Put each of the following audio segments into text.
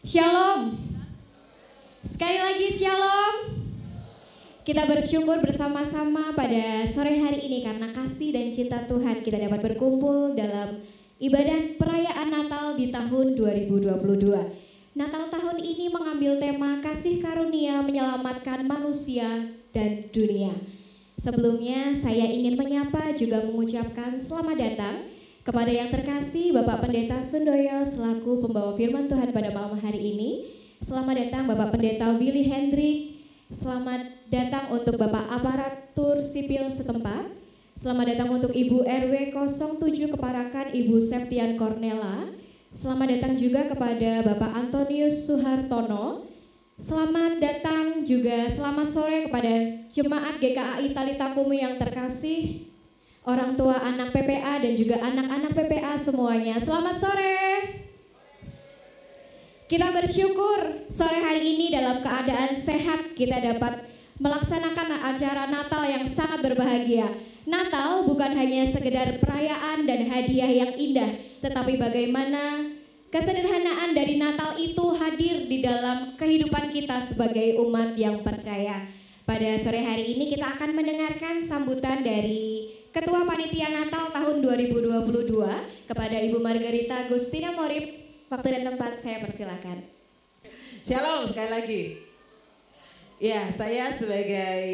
Shalom. Sekali lagi shalom. Kita bersyukur bersama-sama pada sore hari ini karena kasih dan cinta Tuhan kita dapat berkumpul dalam ibadah perayaan Natal di tahun 2022. Natal tahun ini mengambil tema kasih karunia menyelamatkan manusia dan dunia. Sebelumnya saya ingin menyapa juga mengucapkan selamat datang kepada yang terkasih Bapak Pendeta Sundoyo selaku pembawa firman Tuhan pada malam hari ini. Selamat datang Bapak Pendeta Willy Hendrik. Selamat datang untuk Bapak Aparatur Sipil setempat. Selamat datang untuk Ibu RW 07 Keparakan Ibu Septian Cornela. Selamat datang juga kepada Bapak Antonius Suhartono. Selamat datang juga selamat sore kepada Jemaat GKAI Talitakumi yang terkasih, orang tua anak PPA dan juga anak-anak PPA semuanya. Selamat sore. Kita bersyukur sore hari ini dalam keadaan sehat kita dapat melaksanakan acara Natal yang sangat berbahagia. Natal bukan hanya sekedar perayaan dan hadiah yang indah, tetapi bagaimana kesederhanaan dari Natal itu hadir di dalam kehidupan kita sebagai umat yang percaya. Pada sore hari ini kita akan mendengarkan sambutan dari Ketua Panitia Natal tahun 2022 kepada Ibu Margarita Agustina Morip. Waktu dan tempat saya persilakan. Shalom sekali lagi. Ya, saya sebagai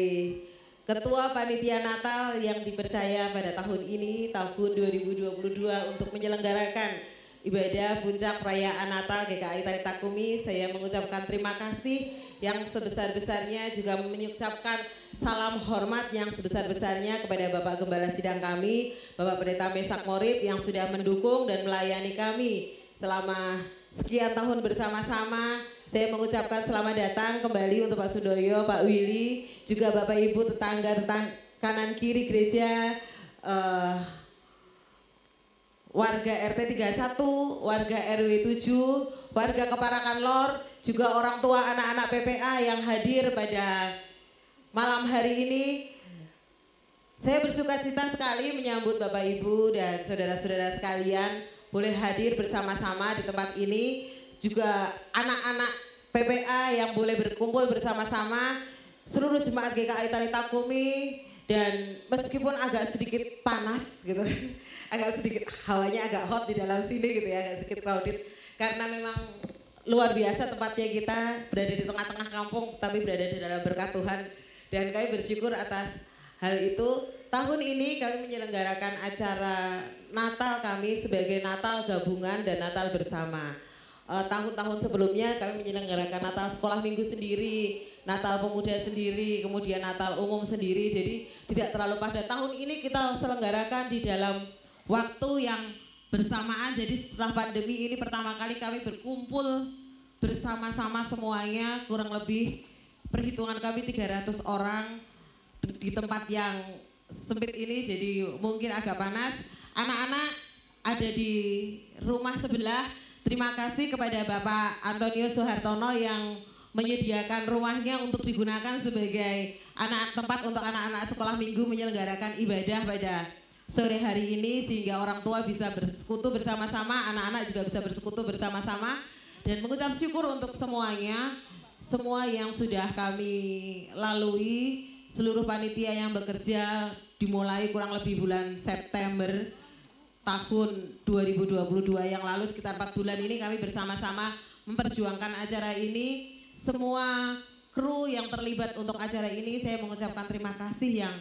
Ketua Panitia Natal yang dipercaya pada tahun ini, tahun 2022 untuk menyelenggarakan ibadah puncak perayaan Natal GKAI Talitakumi, saya mengucapkan terima kasih yang sebesar-besarnya, juga mengucapkan salam hormat yang sebesar-besarnya kepada Bapak Gembala Sidang kami, Bapak Pendeta Mesak Morip yang sudah mendukung dan melayani kami selama sekian tahun bersama-sama. Saya mengucapkan selamat datang kembali untuk Pak Sundoyo, Pak Willy, juga Bapak Ibu tetangga kanan kiri gereja, warga RT 31, warga RW 7, warga Keparakan Lor, juga orang tua anak-anak PPA yang hadir pada malam hari ini. Saya bersukacita sekali menyambut Bapak Ibu dan saudara-saudara sekalian boleh hadir bersama-sama di tempat ini, juga anak-anak PPA yang boleh berkumpul bersama-sama, seluruh jemaat GKAI Talitakumi, dan meskipun agak sedikit panas gitu, agak sedikit hawanya agak hot di dalam sini gitu ya, agak sedikit crowded, karena memang luar biasa tempatnya, kita berada di tengah-tengah kampung tapi berada di dalam berkat Tuhan, dan kami bersyukur atas hal itu. Tahun ini kami menyelenggarakan acara Natal kami sebagai Natal gabungan dan Natal bersama. Tahun-tahun sebelumnya kami menyelenggarakan Natal sekolah minggu sendiri, Natal pemuda sendiri, kemudian Natal umum sendiri, jadi tidak terlalu padat. Tahun ini kita selenggarakan di dalam waktu yang bersamaan, jadi setelah pandemi ini pertama kali kami berkumpul bersama-sama semuanya, kurang lebih perhitungan kami 300 orang di tempat yang sempit ini, jadi mungkin agak panas. Anak-anak ada di rumah sebelah. Terima kasih kepada Bapak Antonius Suhartono yang menyediakan rumahnya untuk digunakan sebagai tempat untuk anak-anak sekolah minggu menyelenggarakan ibadah pada sore hari ini, sehingga orang tua bisa bersekutu bersama-sama, anak-anak juga bisa bersekutu bersama-sama, dan mengucap syukur untuk semuanya, semua yang sudah kami lalui, seluruh panitia yang bekerja dimulai kurang lebih bulan September tahun 2022 yang lalu, sekitar 4 bulan ini kami bersama-sama memperjuangkan acara ini. Semua kru yang terlibat untuk acara ini saya mengucapkan terima kasih yang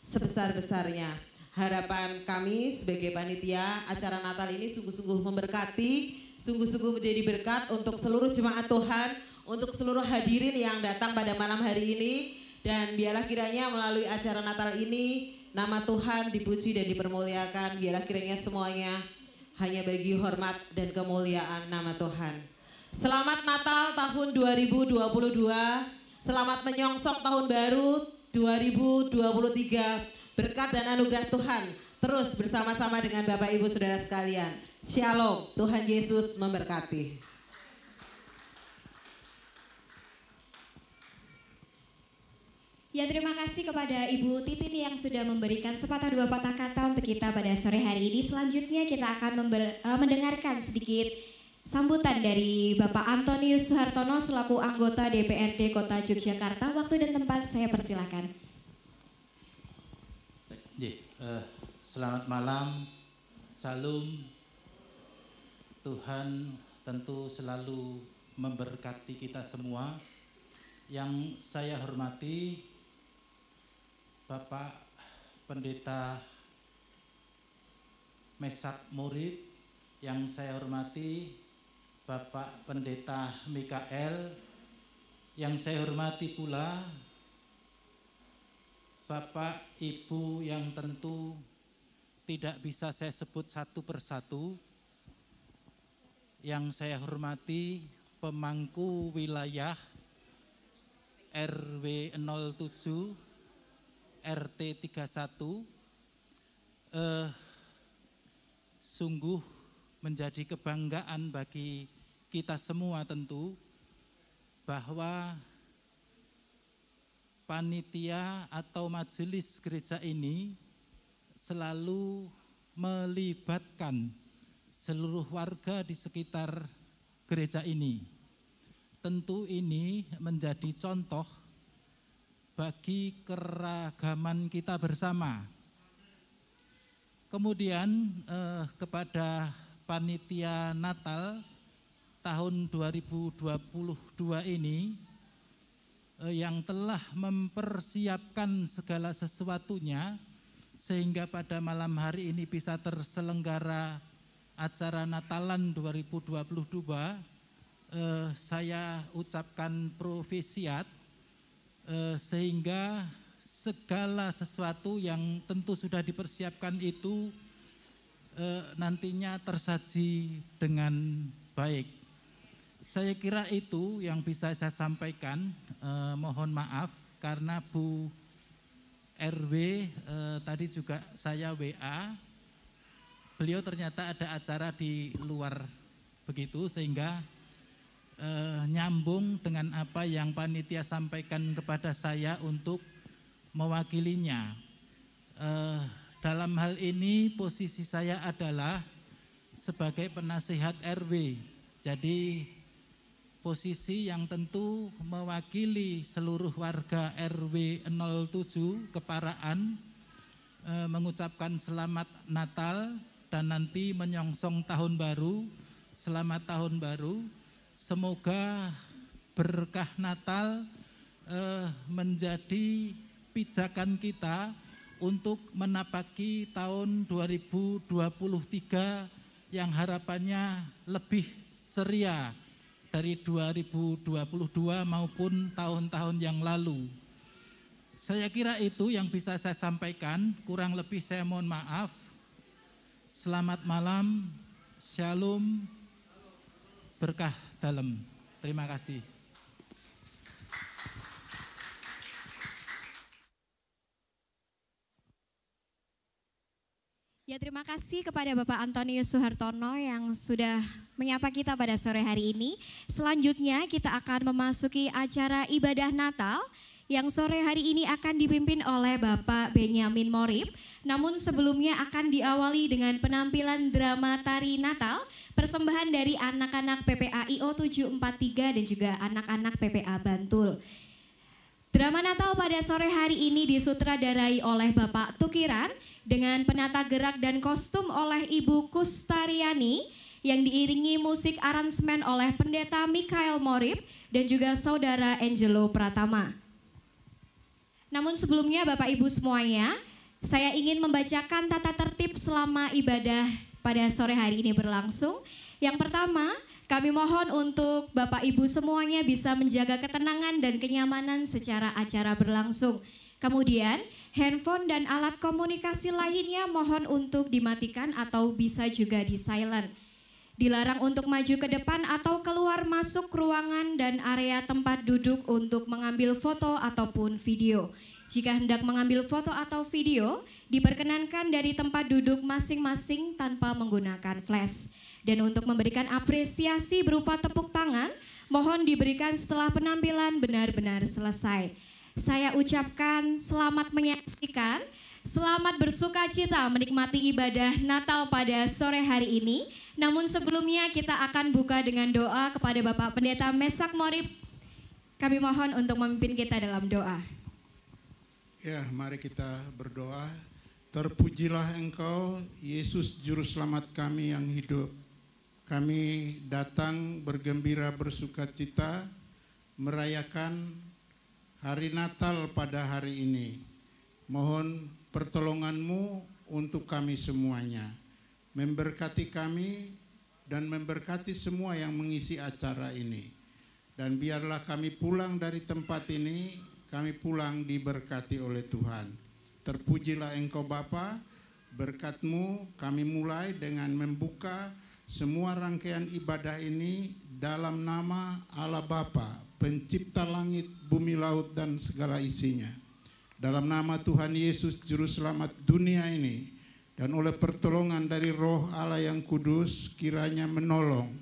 sebesar-besarnya. Harapan kami sebagai panitia acara Natal ini sungguh-sungguh memberkati, sungguh-sungguh menjadi berkat untuk seluruh jemaat Tuhan, untuk seluruh hadirin yang datang pada malam hari ini. Dan biarlah kiranya melalui acara Natal ini nama Tuhan dipuji dan dipermuliakan. Biarlah kiranya semuanya hanya bagi hormat dan kemuliaan nama Tuhan. Selamat Natal tahun 2022. Selamat menyongsong tahun baru 2023. Berkat dan anugerah Tuhan terus bersama-sama dengan Bapak Ibu Saudara sekalian. Shalom, Tuhan Yesus memberkati. Ya, terima kasih kepada Ibu Titin yang sudah memberikan sepatah dua patah kata untuk kita pada sore hari ini. Selanjutnya kita akan mendengarkan sedikit sambutan dari Bapak Antonius Suhartono selaku anggota DPRD Kota Yogyakarta. Waktu dan tempat saya persilakan. Selamat malam, salam. Tuhan tentu selalu memberkati kita semua. Yang saya hormati Bapak Pendeta Mesak Murid, yang saya hormati Bapak Pendeta Mikael, yang saya hormati pula Bapak Ibu yang tentu tidak bisa saya sebut satu persatu, yang saya hormati pemangku wilayah RW 07 RT 31, sungguh menjadi kebanggaan bagi kita semua tentu bahwa panitia atau majelis gereja ini selalu melibatkan seluruh warga di sekitar gereja ini. Tentu ini menjadi contoh bagi keragaman kita bersama. Kemudian kepada panitia Natal tahun 2022 ini yang telah mempersiapkan segala sesuatunya sehingga pada malam hari ini bisa terselenggara acara Natalan 2022, saya ucapkan profesiat sehingga segala sesuatu yang tentu sudah dipersiapkan itu nantinya tersaji dengan baik. Saya kira itu yang bisa saya sampaikan. Mohon maaf karena Bu RW tadi juga saya WA. Beliau ternyata ada acara di luar begitu sehingga nyambung dengan apa yang panitia sampaikan kepada saya untuk mewakilinya. Dalam hal ini posisi saya adalah sebagai penasihat RW. Jadi posisi yang tentu mewakili seluruh warga RW 07 Keparaan mengucapkan selamat Natal dan nanti menyongsong tahun baru. Selamat tahun baru. Semoga berkah Natal menjadi pijakan kita untuk menapaki tahun 2023 yang harapannya lebih ceria dari 2022 maupun tahun-tahun yang lalu. Saya kira itu yang bisa saya sampaikan, kurang lebih saya mohon maaf. Selamat malam, shalom, berkah dalam. Terima kasih. Ya, terima kasih kepada Bapak Antonius Suhartono yang sudah menyapa kita pada sore hari ini. Selanjutnya kita akan memasuki acara ibadah Natal yang sore hari ini akan dipimpin oleh Bapak Benyamin Morib. Namun sebelumnya akan diawali dengan penampilan drama tari Natal, persembahan dari anak-anak PPA IO 743 dan juga anak-anak PPA Bantul. Drama Natal pada sore hari ini disutradarai oleh Bapak Tukiran dengan penata gerak dan kostum oleh Ibu Kustariani yang diiringi musik aransemen oleh Pendeta Mikael Morib dan juga Saudara Angelo Pratama. Namun sebelumnya Bapak Ibu semuanya, saya ingin membacakan tata tertib selama ibadah pada sore hari ini berlangsung. Yang pertama, kami mohon untuk Bapak Ibu semuanya bisa menjaga ketenangan dan kenyamanan secara acara berlangsung. Kemudian, handphone dan alat komunikasi lainnya mohon untuk dimatikan atau bisa juga di silent. Dilarang untuk maju ke depan atau keluar masuk ruangan dan area tempat duduk untuk mengambil foto ataupun video. Jika hendak mengambil foto atau video, diperkenankan dari tempat duduk masing-masing tanpa menggunakan flash. Dan untuk memberikan apresiasi berupa tepuk tangan, mohon diberikan setelah penampilan benar-benar selesai. Saya ucapkan selamat menyaksikan. Selamat bersukacita menikmati ibadah Natal pada sore hari ini. Namun sebelumnya kita akan buka dengan doa kepada Bapak Pendeta Mesak Morib. Kami mohon untuk memimpin kita dalam doa. Ya, mari kita berdoa. Terpujilah Engkau, Yesus Juru Selamat kami yang hidup. Kami datang bergembira bersukacita merayakan hari Natal pada hari ini. Mohon pertolongan-Mu untuk kami semuanya. Memberkati kami dan memberkati semua yang mengisi acara ini. Dan biarlah kami pulang dari tempat ini, kami pulang diberkati oleh Tuhan. Terpujilah Engkau Bapa, berkat-Mu kami mulai dengan membuka semua rangkaian ibadah ini dalam nama Allah Bapa, pencipta langit, bumi, laut, dan segala isinya. Dalam nama Tuhan Yesus Juru Selamat dunia ini, dan oleh pertolongan dari Roh Allah yang kudus, kiranya menolong,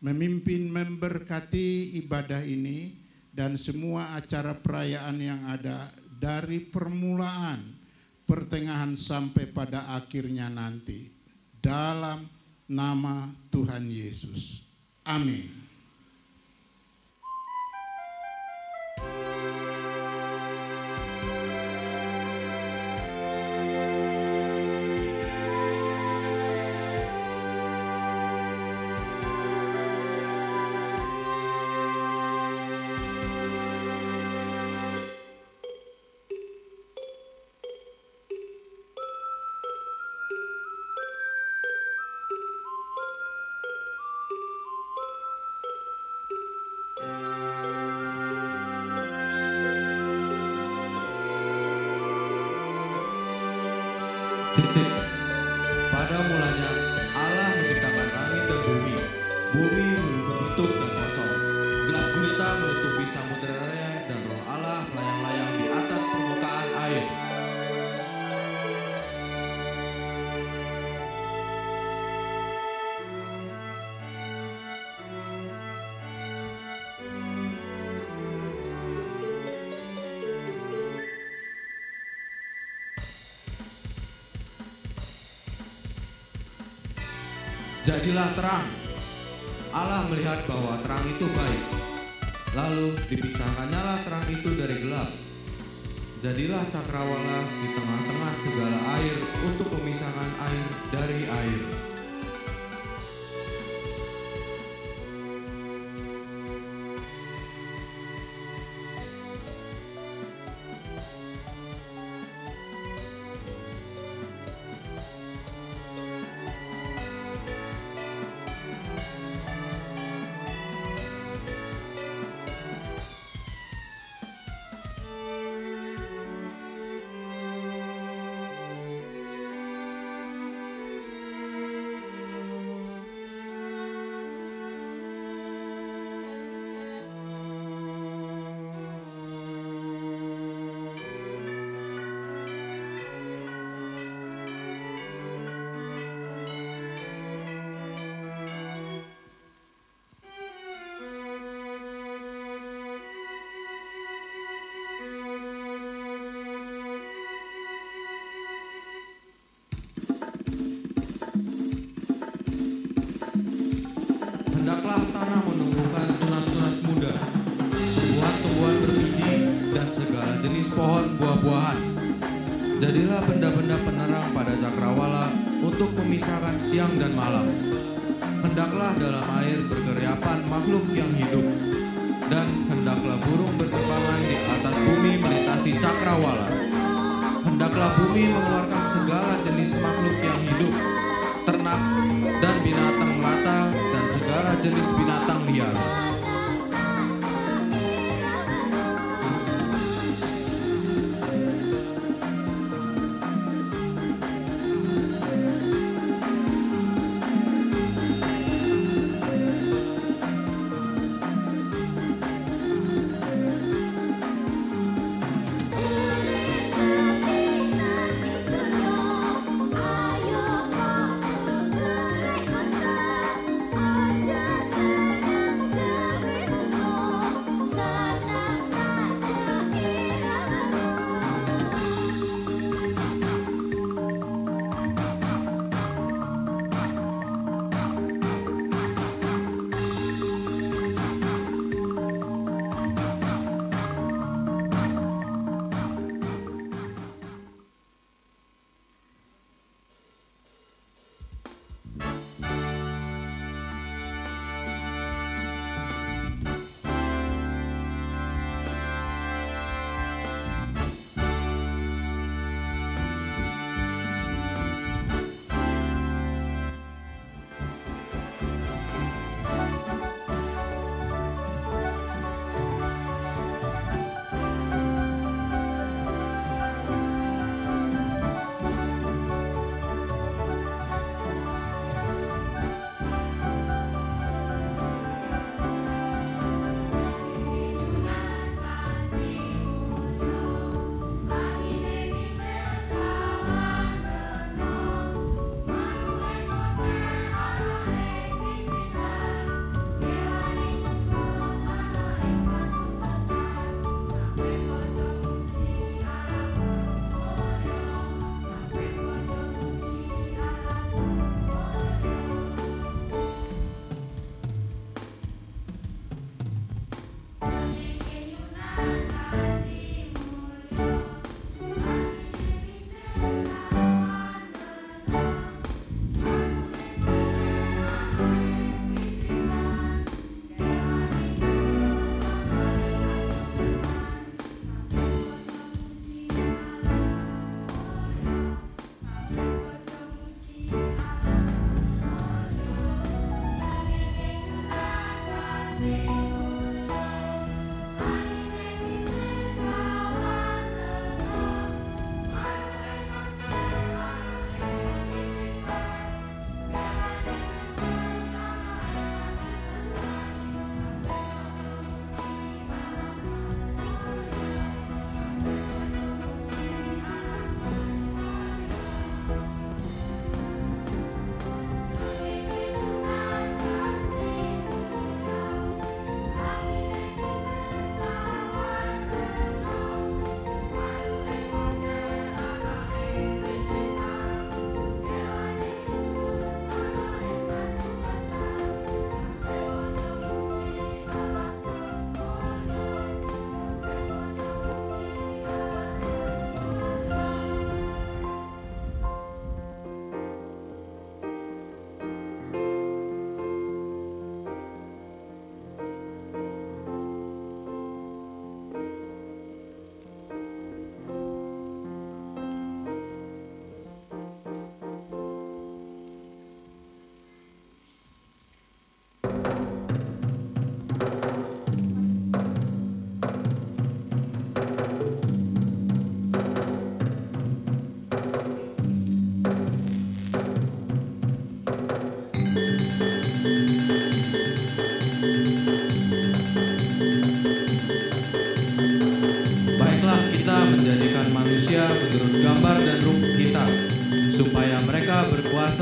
memimpin, memberkati ibadah ini dan semua acara perayaan yang ada dari permulaan, pertengahan sampai pada akhirnya nanti. Dalam nama Tuhan Yesus. Amin. Cek. Pada mulanya Allah menciptakan langit dan bumi. Bumi berbentuk dan kosong. Gelap gulita menutupi samudera raya dan Roh Allah melayang-layang di atas permukaan air. Jadilah terang. Allah melihat bahwa terang itu baik. Lalu dipisahkannyalah terang itu dari gelap. Jadilah cakrawala di tengah-tengah segala air untuk memisahkan air dari air. Hendaklah tanah menumbuhkan tunas-tunas muda, tumbuhan-tumbuhan berbiji, dan segala jenis pohon buah-buahan. Jadilah benda-benda penerang pada cakrawala untuk memisahkan siang dan malam. Hendaklah dalam air berkeriapan makhluk yang hidup, dan hendaklah burung berterbangan di atas bumi melintasi cakrawala. Hendaklah bumi mengeluarkan segala jenis makhluk yang hidup, ternak dan binatang melata, dan segala jenis binatang liar. Ayo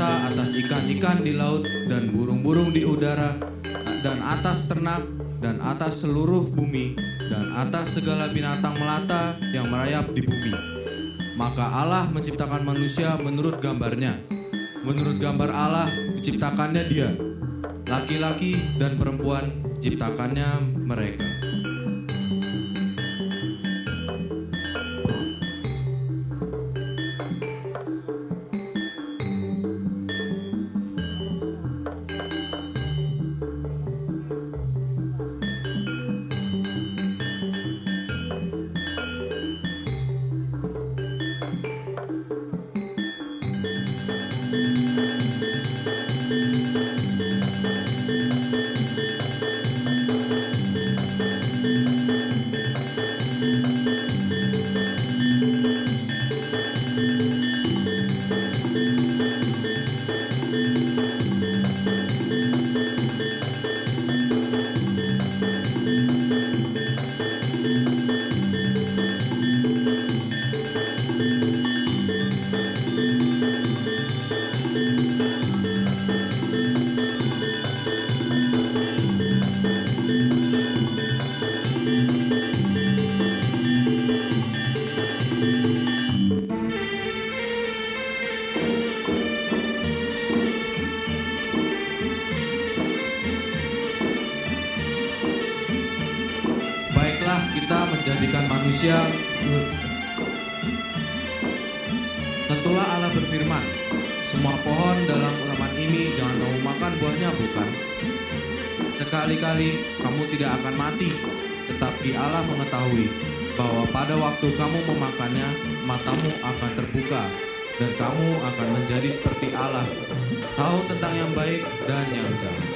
berkuasa atas ikan-ikan di laut dan burung-burung di udara, dan atas ternak, dan atas seluruh bumi, dan atas segala binatang melata yang merayap di bumi. Maka Allah menciptakan manusia menurut gambarnya. Menurut gambar Allah diciptakannya dia. Laki-laki dan perempuan ciptakannya mereka. Menjadikan manusia. Tentulah Allah berfirman, semua pohon dalam taman ini jangan kamu makan buahnya, bukan? Sekali-kali kamu tidak akan mati. Tetapi Allah mengetahui bahwa pada waktu kamu memakannya, matamu akan terbuka dan kamu akan menjadi seperti Allah, tahu tentang yang baik dan yang jahat.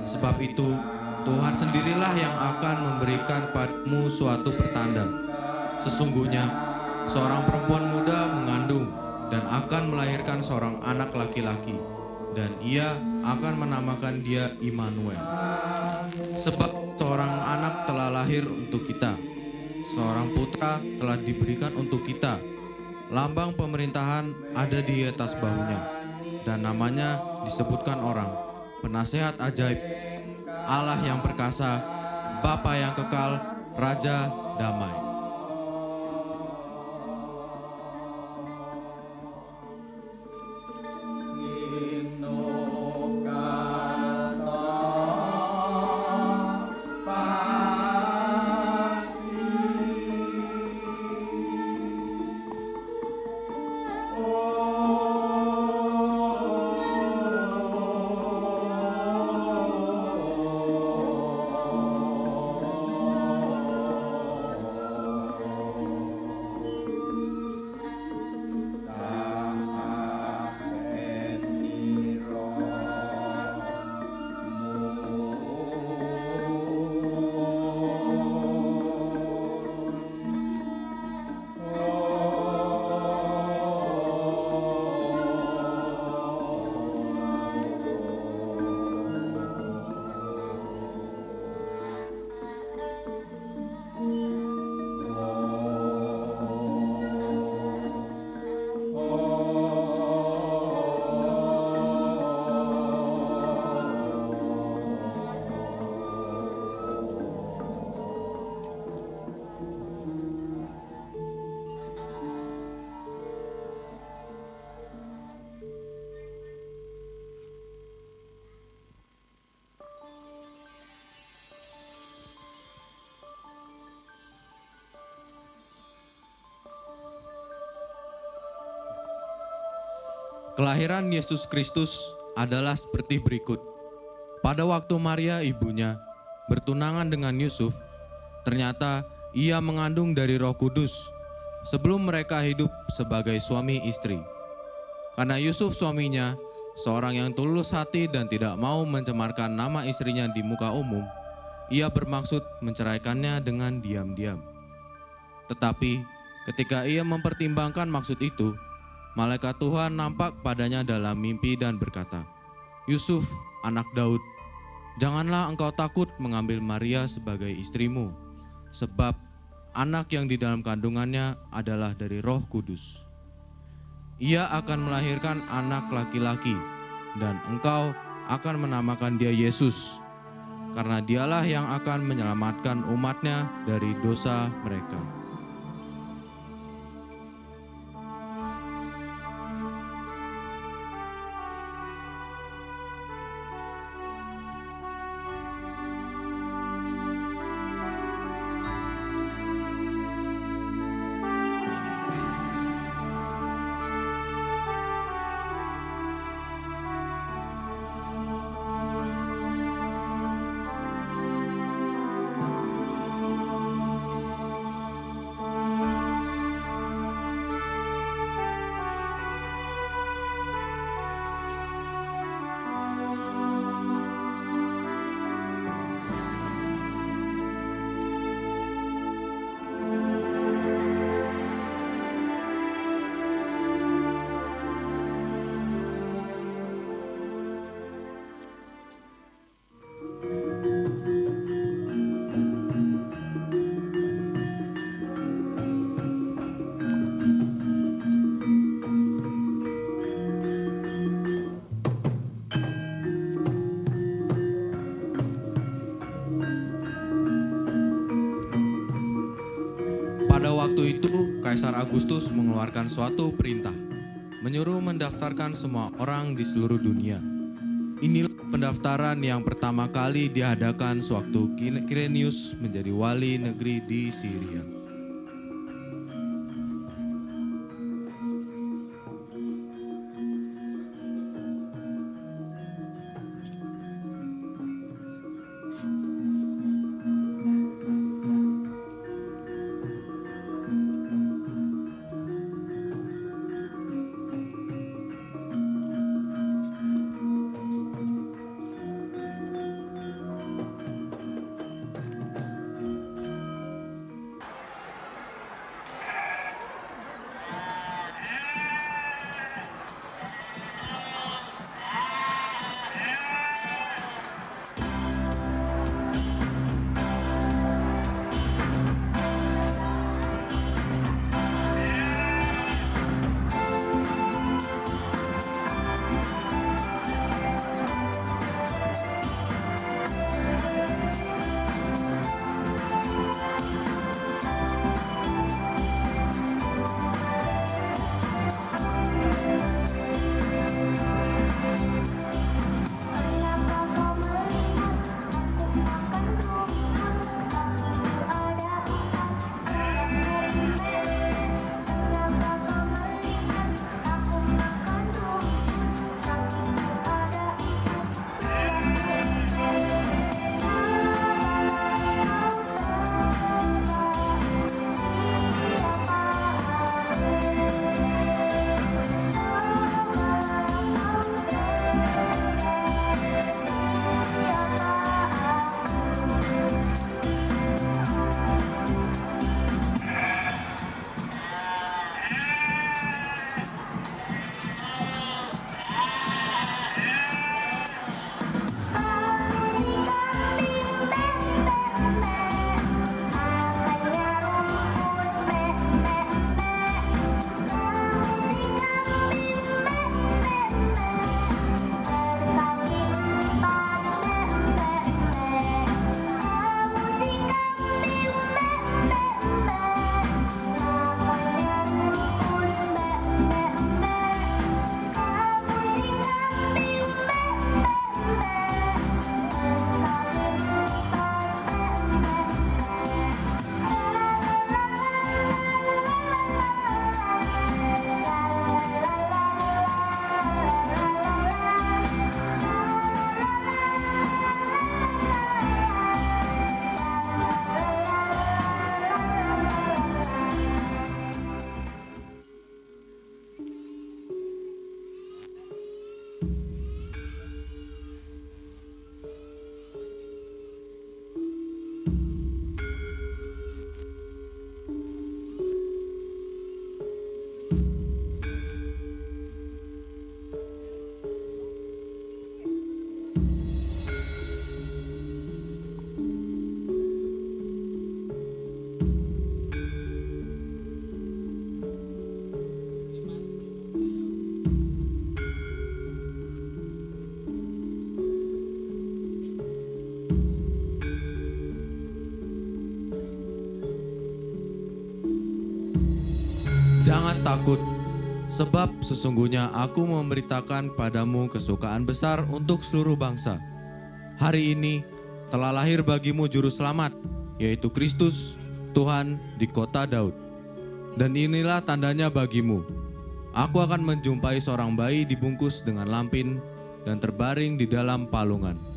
Sebab itu, Tuhan sendirilah yang akan memberikan padamu suatu pertanda. Sesungguhnya, seorang perempuan muda mengandung dan akan melahirkan seorang anak laki-laki, dan ia akan menamakan dia Immanuel. Sebab seorang anak telah lahir untuk kita, seorang putra telah diberikan untuk kita. Lambang pemerintahan ada di atas bahunya, dan namanya disebutkan orang, Penasehat Ajaib, Allah yang perkasa, Bapa yang kekal, Raja Damai. Kelahiran Yesus Kristus adalah seperti berikut. Pada waktu Maria ibunya bertunangan dengan Yusuf, ternyata ia mengandung dari Roh Kudus sebelum mereka hidup sebagai suami istri. Karena Yusuf suaminya seorang yang tulus hati dan tidak mau mencemarkan nama istrinya di muka umum, ia bermaksud menceraikannya dengan diam-diam. Tetapi ketika ia mempertimbangkan maksud itu, malaikat Tuhan nampak padanya dalam mimpi dan berkata, "Yusuf, anak Daud, janganlah engkau takut mengambil Maria sebagai istrimu, sebab anak yang di dalam kandungannya adalah dari Roh Kudus. Ia akan melahirkan anak laki-laki, dan engkau akan menamakan dia Yesus, karena dialah yang akan menyelamatkan umatnya dari dosa mereka." Pada waktu itu, Kaisar Agustus mengeluarkan suatu perintah, menyuruh mendaftarkan semua orang di seluruh dunia. Inilah pendaftaran yang pertama kali diadakan sewaktu Quirinius menjadi wali negeri di Syria. Jangan takut, sebab sesungguhnya aku memberitakan padamu kesukaan besar untuk seluruh bangsa. Hari ini telah lahir bagimu juru selamat, yaitu Kristus, Tuhan di kota Daud. Dan inilah tandanya bagimu. Aku akan menjumpai seorang bayi dibungkus dengan lampin dan terbaring di dalam palungan.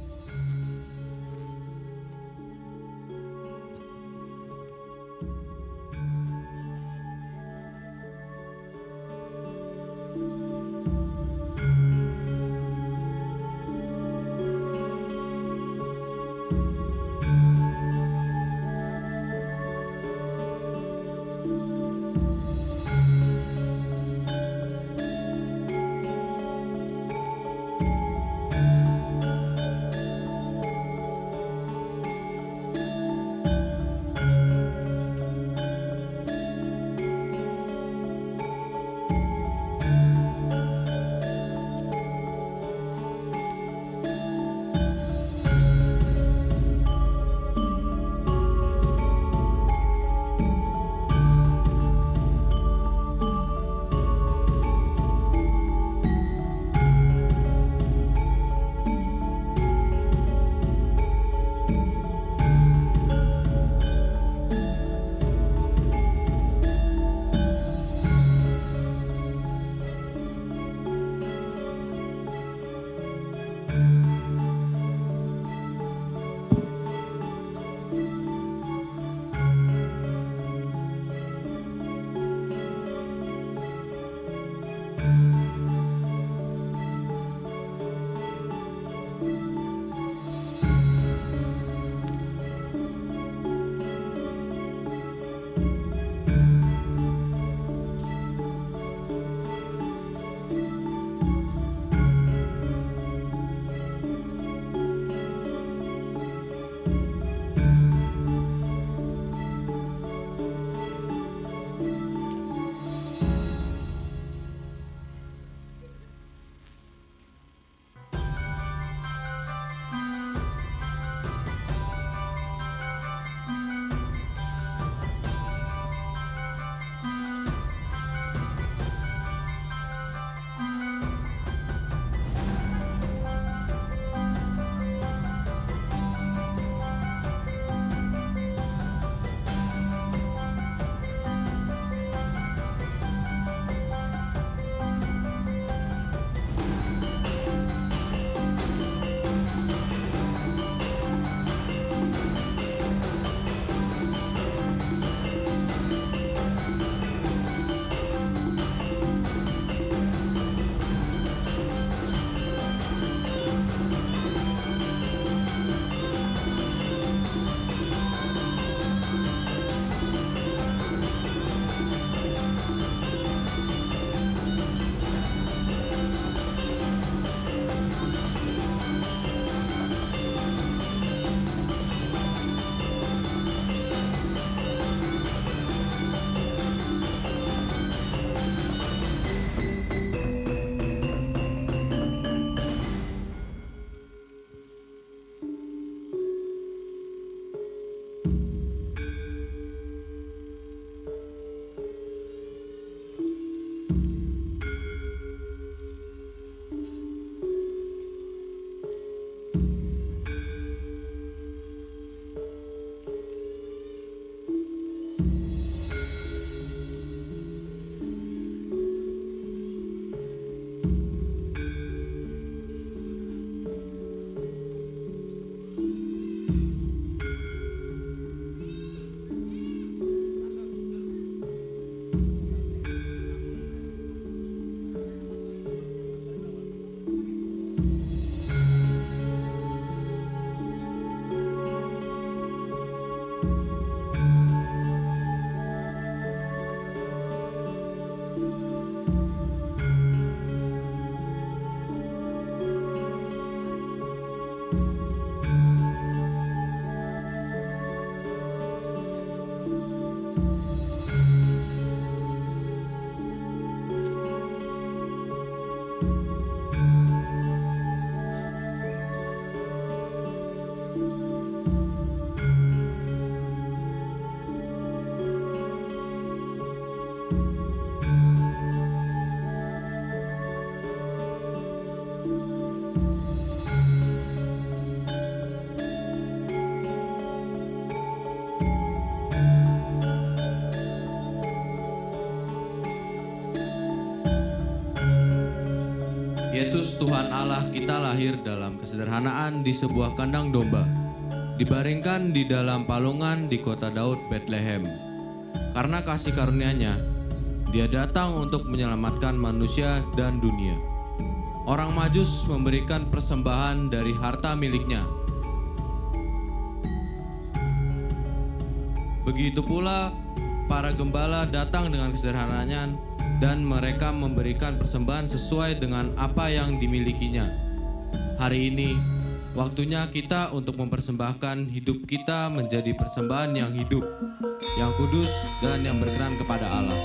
Yesus Tuhan Allah kita lahir dalam kesederhanaan di sebuah kandang domba, dibaringkan di dalam palungan di kota Daud, Bethlehem. Karena kasih karunia-Nya, Dia datang untuk menyelamatkan manusia dan dunia. Orang Majus memberikan persembahan dari harta miliknya. Begitu pula para gembala datang dengan kesederhanaannya dan mereka memberikan persembahan sesuai dengan apa yang dimilikinya. Hari ini, waktunya kita untuk mempersembahkan hidup kita menjadi persembahan yang hidup, yang kudus, dan yang berkenan kepada Allah.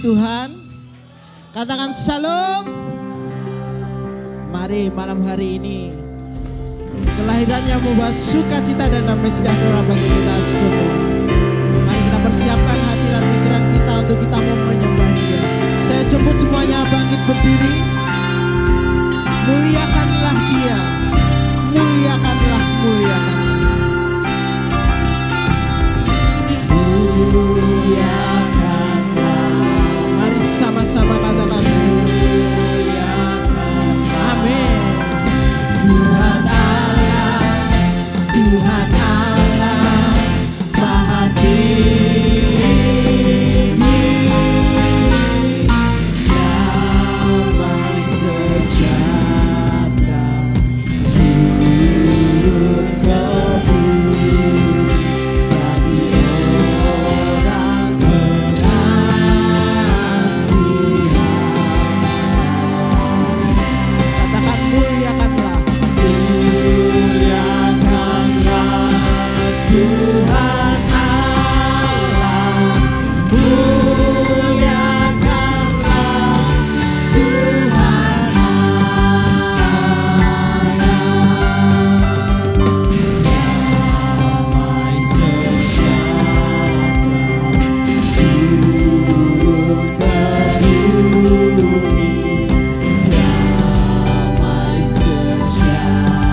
Tuhan, katakan shalom. Mari malam hari ini kelahirannya membawa sukacita dan damai sejahtera bagi kita semua. Mari kita persiapkan hati dan pikiran kita untuk kita mau menyembah Dia. Saya jemput semuanya bangkit berdiri. Muliakanlah Dia. Muliakanlah, muliakanlah. Muliakanlah. Mari sama-sama katakan muliakanlah. Amin. Tuhan Allah, Tuhan Allah, Maha Tinggi, damai sejahtera turun ke bumi bagi orang pengasihan. Katakan muliakanlah. Muliakanlah Tuhan Allah, muliakanlah Tuhan Allah, damai sejahtera turun ke bumi, damai sejahtera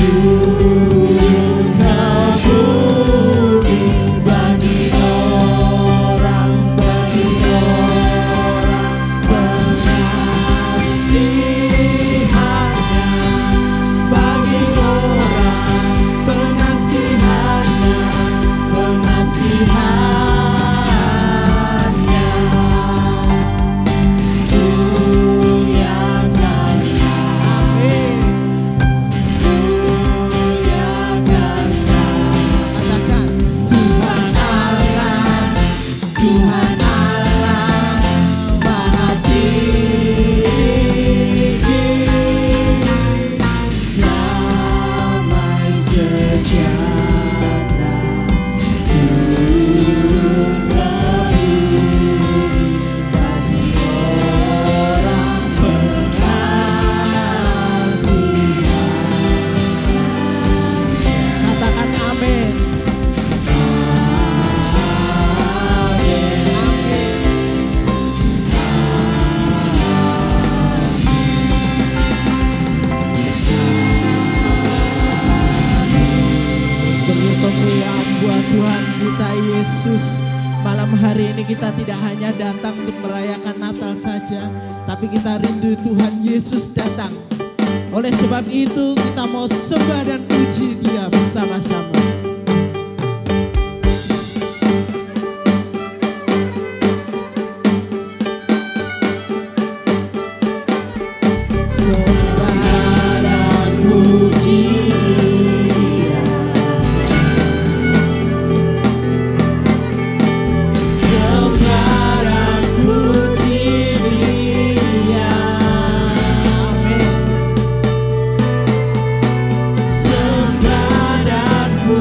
turun ke bumi bagi orang pengasihannya, bagi orang pengasihannya, pengasihannya. Muliakanlah, amin. Muliakanlah, katakan Tuhan Allah, Tuhan Allah, Maha Tinggi, damai sejahtera turun ke bumi bagi orang pengasihan. Katakan amin. Amin. Beri kemuliaan buat Tuhan kita Yesus. Malam hari ini kita tidak hanya datang untuk merayakan Natal saja, tapi kita rindu Tuhan Yesus datang. Oleh sebab itu kita mau sembah dan puji Dia bersama-sama. Sembah dan puji Dia. Sembah dan puji Dia. Amin. Sembah dan puji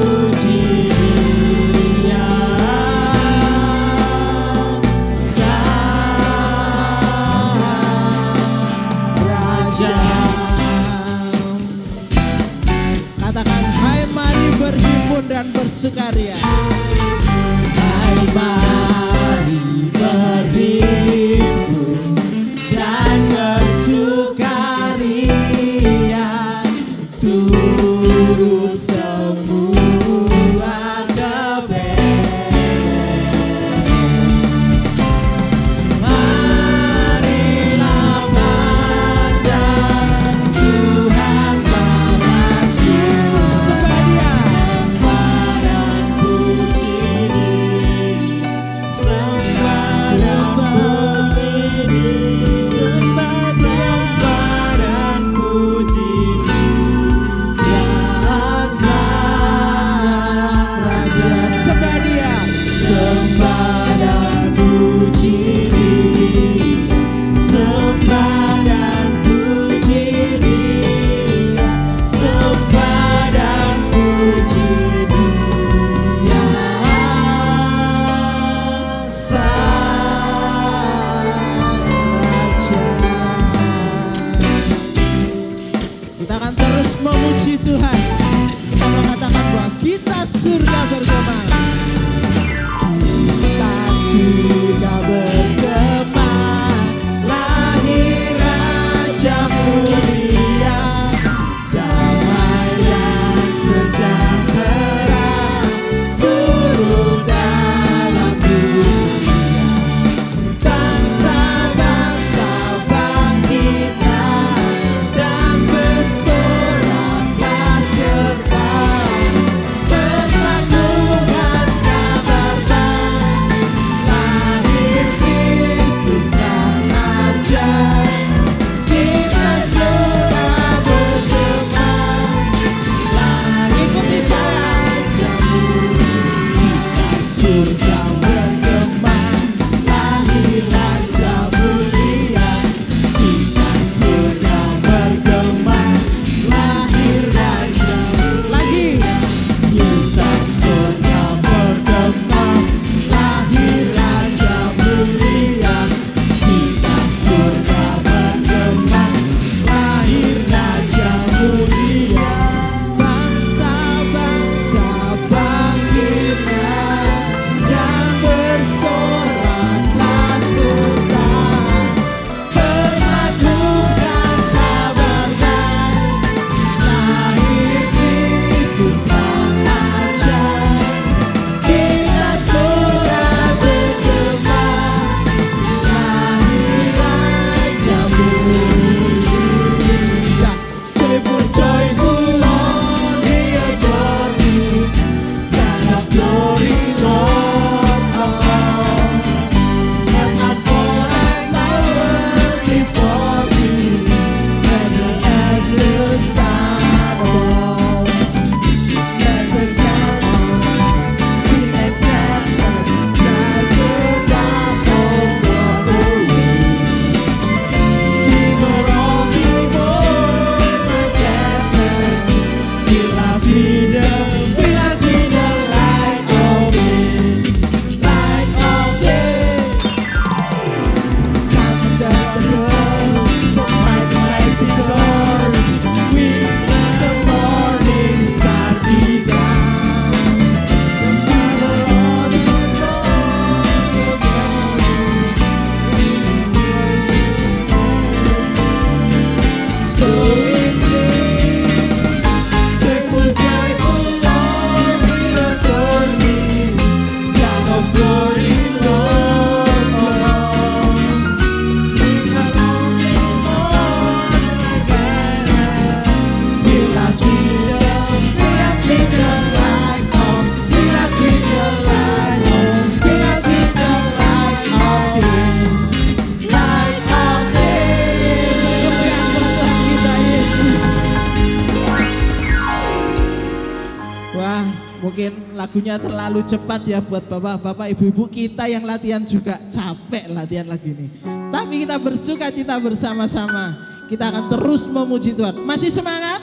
lagunya terlalu cepat ya buat bapak-bapak, ibu-ibu kita yang latihan juga capek latihan lagi nih. Tapi kita bersuka cita bersama-sama. Kita akan terus memuji Tuhan. Masih semangat?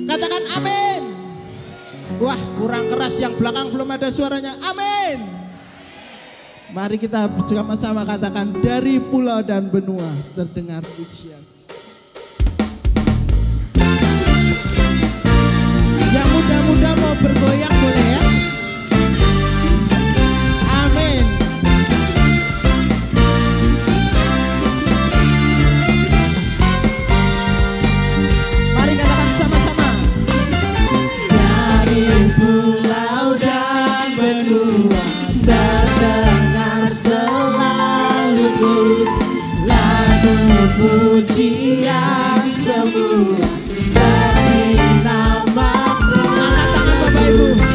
Katakan amin. Wah, kurang keras, yang belakang belum ada suaranya. Amin. Mari kita bersama-sama katakan, dari pulau dan benua terdengar pujian. Yang muda-muda mau bergoyang boleh ya? Amin. Mari katakan sama-sama. Dari pulau dan benua terdengar selalu lagu pujian semua bagi nama Bapak Ibu.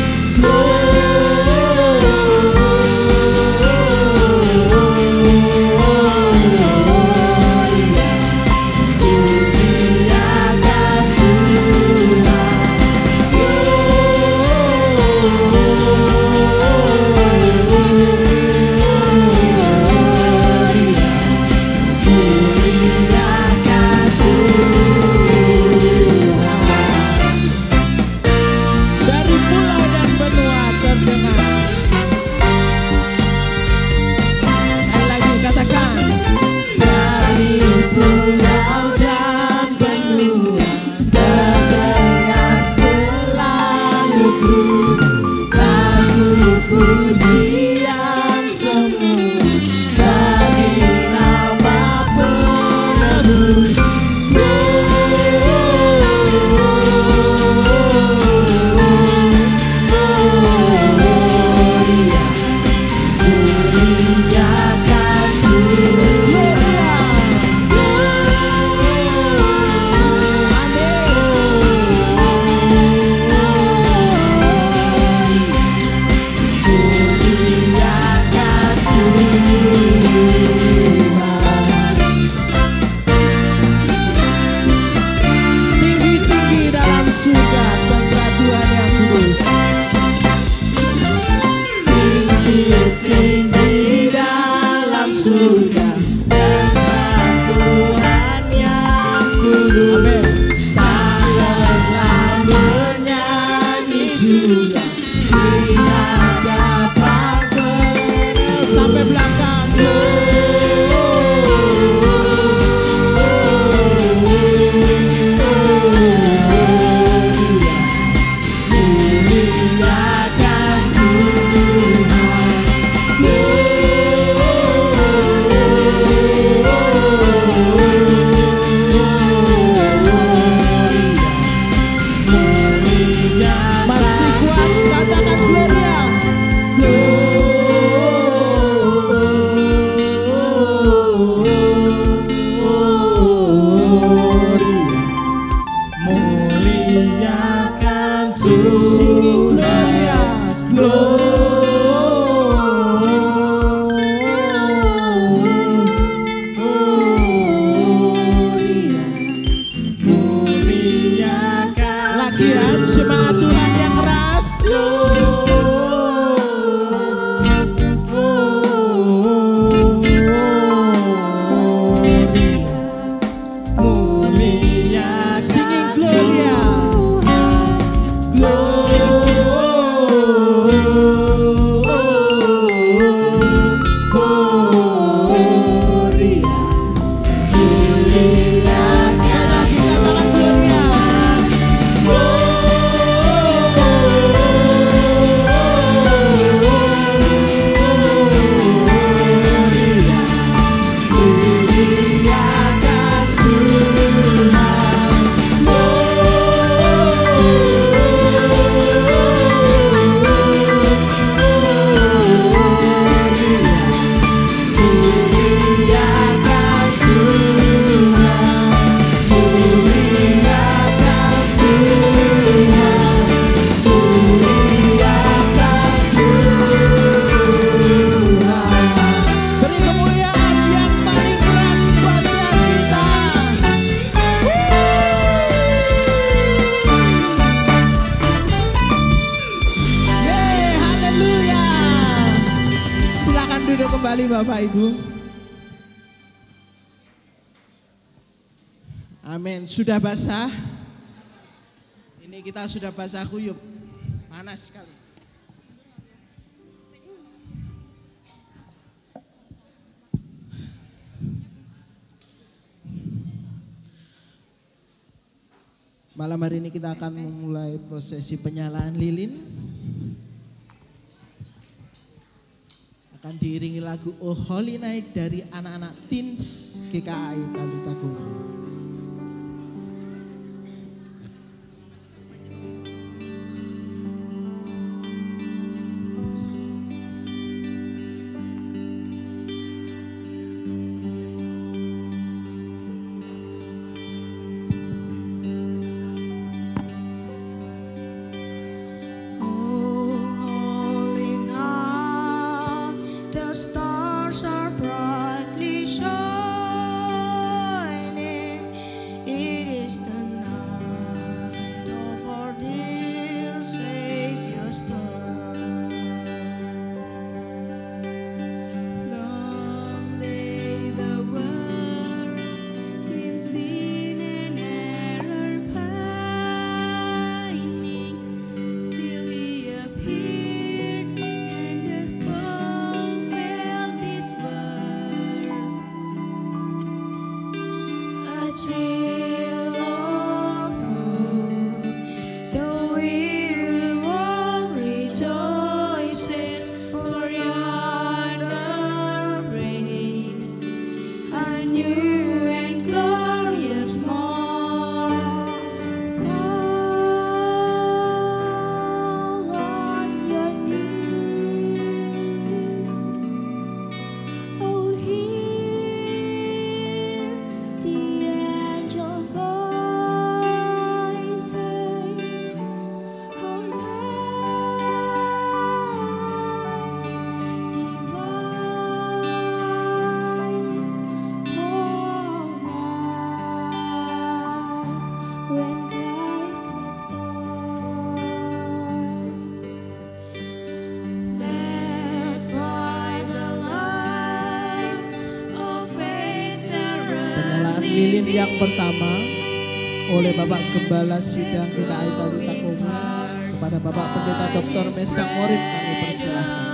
Silakan duduk kembali Bapak Ibu. Amin. Sudah basah? Ini kita sudah basah kuyup. Panas sekali. Malam hari ini kita akan memulai prosesi penyalaan lilin. Akan diiringi lagu Oh Holy Night dari anak-anak teens GKI Talita Kum. Stars are brightly shining. It is the night of our dear Savior's birth. Long lay the world in sin and error pining, till He appeared and the soul felt its birth. A thrill of hope, the weary world rejoices, for yonder breaks a new and glorious morn. Fall on your knees. Oh, hear the angel voices. Oh, night divine. Oh, night when Christ was born. Led by the light of faith's Penyalaan lilin yang pertama oleh Bapak Gembala Sidang GKI Talita Kum kepada Bapak Pendeta Dr. Mesang Morib kami persilahkan.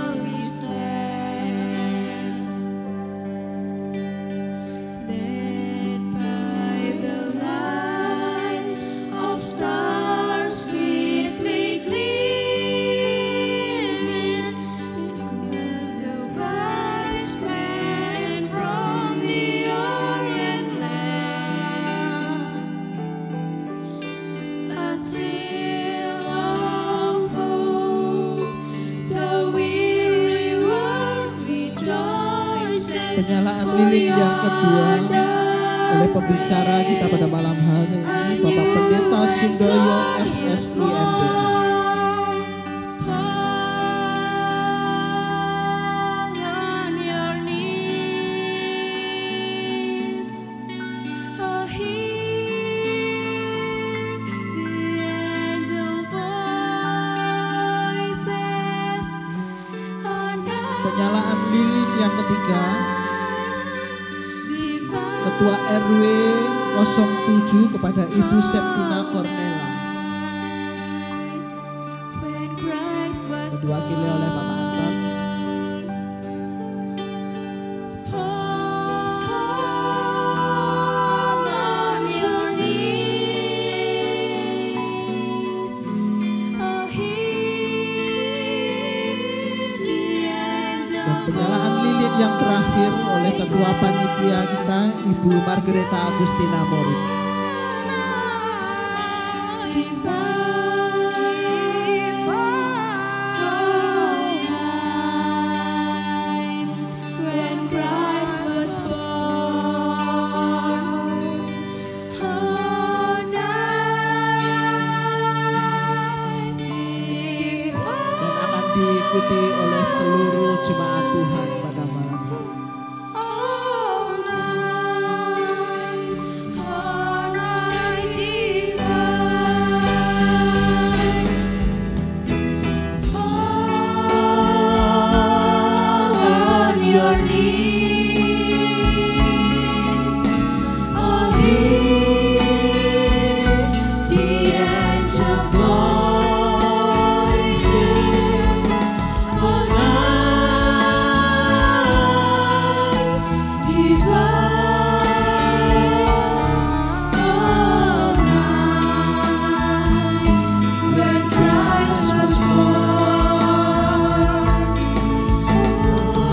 Led by the light of stars sweetly gleaming, the wise man from the Orient land. A thrill of hope, the weary world rejoices. Penyalaan lilin yang kedua oleh pembicara kita pada malam hari ini Bapak Pendeta Sundoyo FSIMB. Fall on your knees. Oh, hear the angel voices. Oh, night Penyalaan lilin yang ketiga divine. Ketua RW 07 kepada Ibu Septina Cornela. When Christ was Diwakili oleh Bapak Anton. Fall on your knees. Oh, hear the angel Dan penyalaan lilin yang terakhir oleh Ketua Panitia kita Ibu Margareta Agustina Morib. When Christ was born, oh, night divine. Dan akan diikuti oleh seluruh jemaat Tuhan pada malam hari. Oh, night, oh, your needs. All hear the angels' voices. All night divine. All night when Christ was born.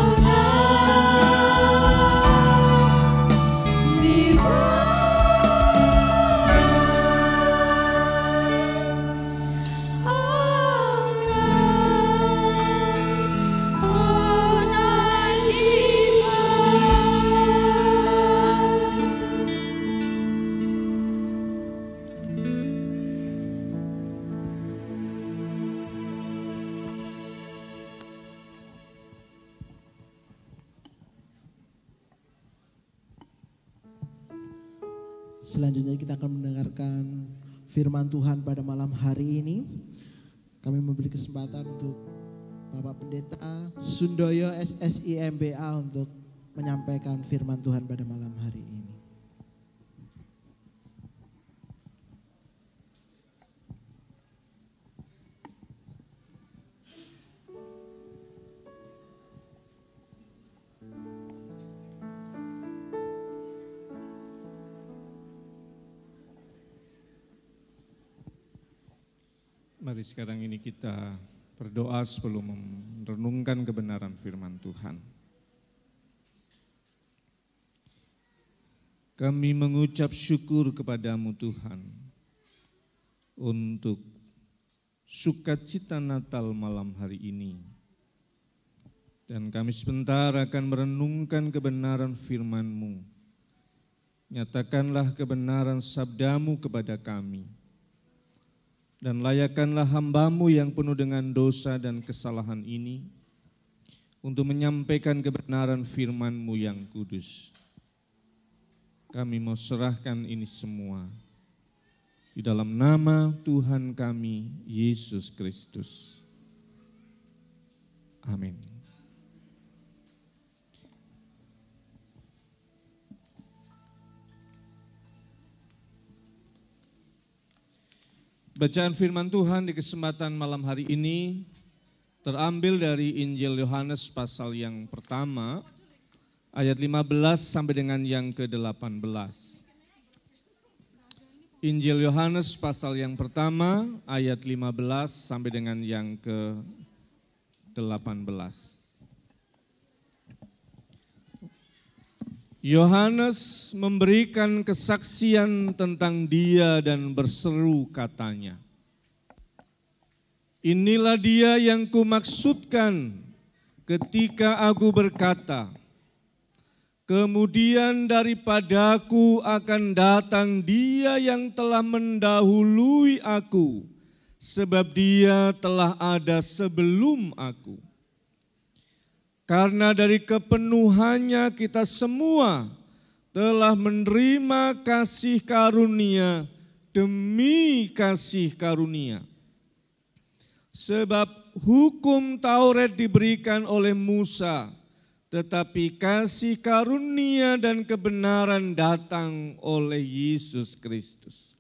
All night divine. All night Selanjutnya kita akan mendengarkan firman Tuhan pada malam hari ini. Kami memberi kesempatan untuk Bapak Pendeta Sundoyo SSI MBA untuk menyampaikan firman Tuhan pada malam hari ini. Mari sekarang ini kita berdoa sebelum merenungkan kebenaran firman Tuhan. Kami mengucap syukur kepadamu Tuhan untuk sukacita Natal malam hari ini. Dan kami sebentar akan merenungkan kebenaran firman-Mu. Nyatakanlah kebenaran sabdamu kepada kami. Dan layakkanlah hamba-Mu yang penuh dengan dosa dan kesalahan ini untuk menyampaikan kebenaran firman-Mu yang kudus. Kami mau serahkan ini semua di dalam nama Tuhan kami, Yesus Kristus. Amin. Bacaan firman Tuhan di kesempatan malam hari ini terambil dari Injil Yohanes pasal yang pertama, ayat 15 sampai dengan yang ke-18. Injil Yohanes pasal yang pertama, ayat 15 sampai dengan yang ke-18. Yohanes memberikan kesaksian tentang dia dan berseru katanya, "Inilah dia yang kumaksudkan ketika aku berkata, kemudian daripadaku akan datang dia yang telah mendahului aku, sebab dia telah ada sebelum aku. Karena dari kepenuhannya kita semua telah menerima kasih karunia demi kasih karunia. Sebab hukum Taurat diberikan oleh Musa, tetapi kasih karunia dan kebenaran datang oleh Yesus Kristus.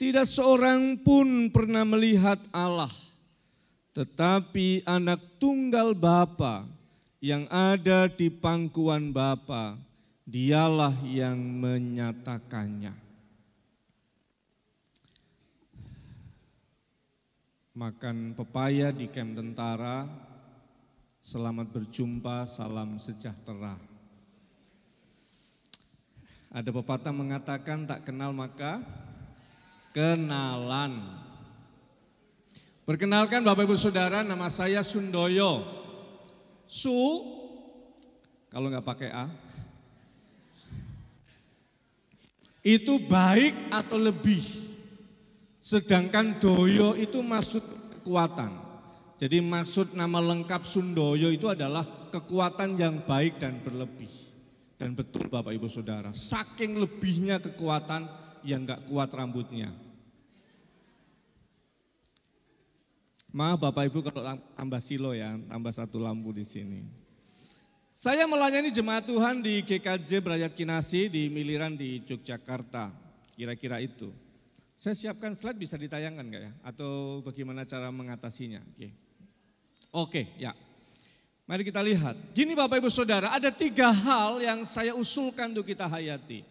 Tidak seorang pun pernah melihat Allah, tetapi anak tunggal Bapa yang ada di pangkuan Bapa, dialah yang menyatakannya." Makan pepaya di kamp tentara, selamat berjumpa, salam sejahtera. Ada pepatah mengatakan tak kenal maka kenalan. Perkenalkan Bapak Ibu Saudara, nama saya Sundoyo. Su, kalau nggak pakai A, itu baik atau lebih. Sedangkan doyo itu maksud kekuatan. Jadi maksud nama lengkap Sundoyo itu adalah kekuatan yang baik dan berlebih. Dan betul Bapak Ibu Saudara, saking lebihnya kekuatan yang nggak kuat rambutnya. Maaf Bapak Ibu kalau tambah silo ya, tambah satu lampu di sini. Saya melayani jemaat Tuhan di GKJ Brayat Kinasi di Miliran di Yogyakarta. Kira-kira itu. Saya siapkan slide, bisa ditayangkan nggak ya? Atau bagaimana cara mengatasinya? Oke, ya. Mari kita lihat. Gini Bapak Ibu Saudara, ada 3 hal yang saya usulkan untuk kita hayati.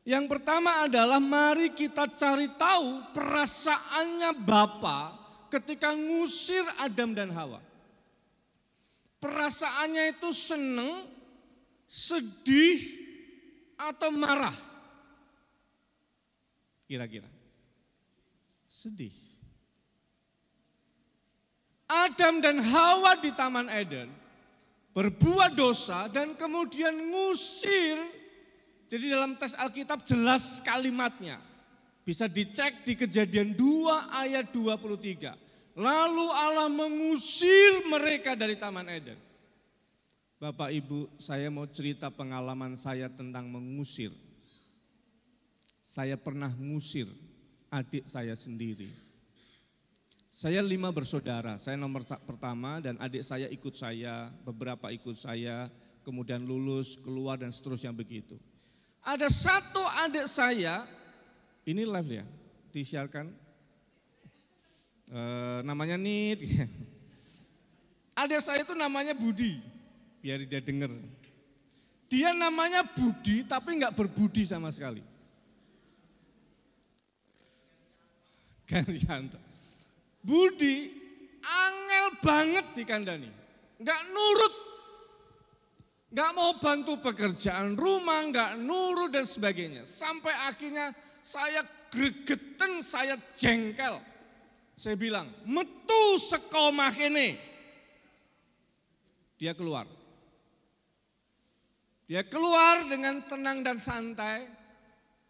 Yang pertama adalah mari kita cari tahu perasaannya Bapa ketika ngusir Adam dan Hawa. Perasaannya itu seneng, sedih, atau marah? Kira-kira. Sedih. Adam dan Hawa di Taman Eden berbuat dosa dan kemudian ngusir. Jadi dalam teks Alkitab jelas kalimatnya. Bisa dicek di Kejadian 2 ayat 23. Lalu Allah mengusir mereka dari Taman Eden. Bapak Ibu, saya mau cerita pengalaman saya tentang mengusir. Saya pernah ngusir adik saya sendiri. Saya 5 bersaudara, saya nomor pertama dan adik saya ikut saya, beberapa ikut saya, kemudian lulus, keluar dan seterusnya begitu. Ada satu adik saya, ini live ya, disiarkan, namanya Nit. Adik saya itu namanya Budi, biar dia dengar. Dia namanya Budi tapi enggak berbudi sama sekali. Budi angel banget dikandani, enggak nurut. Enggak mau bantu pekerjaan rumah, enggak nurut dan sebagainya. Sampai akhirnya saya gregeten, saya jengkel. Saya bilang, metu sekomah ini. Dia keluar. Dia keluar dengan tenang dan santai.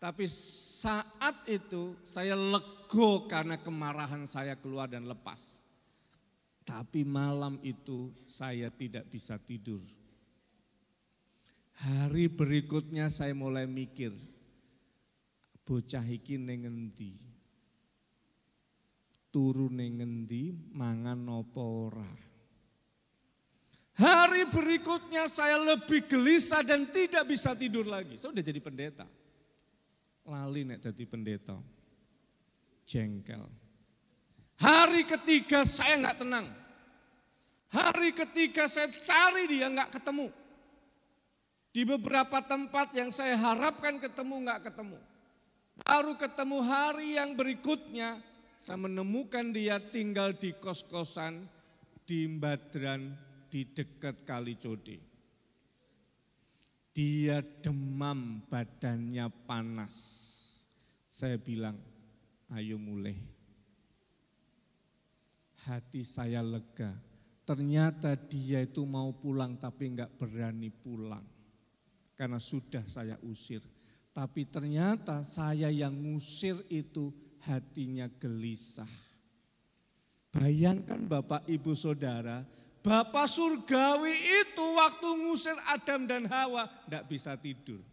Tapi saat itu saya lego karena kemarahan saya keluar dan lepas. Tapi malam itu saya tidak bisa tidur. Hari berikutnya saya mulai mikir, bocah iki ning ngendi? Turu ning ngendi, mangan apa ora? Hari berikutnya saya lebih gelisah dan tidak bisa tidur lagi. Saya udah jadi pendeta. Lali nek jadi pendeta. Jengkel. Hari ketiga saya enggak tenang. Hari ketiga saya cari dia enggak ketemu. Di beberapa tempat yang saya harapkan ketemu, enggak ketemu. Baru ketemu hari yang berikutnya, saya menemukan dia tinggal di kos-kosan di Mbadran di dekat Kalicode. Dia demam, badannya panas. Saya bilang, ayo mulai. Hati saya lega. Ternyata dia itu mau pulang tapi enggak berani pulang. Karena sudah saya usir. Tapi ternyata saya yang ngusir itu hatinya gelisah. Bayangkan Bapak Ibu Saudara, Bapak Surgawi itu waktu ngusir Adam dan Hawa tidak bisa tidur.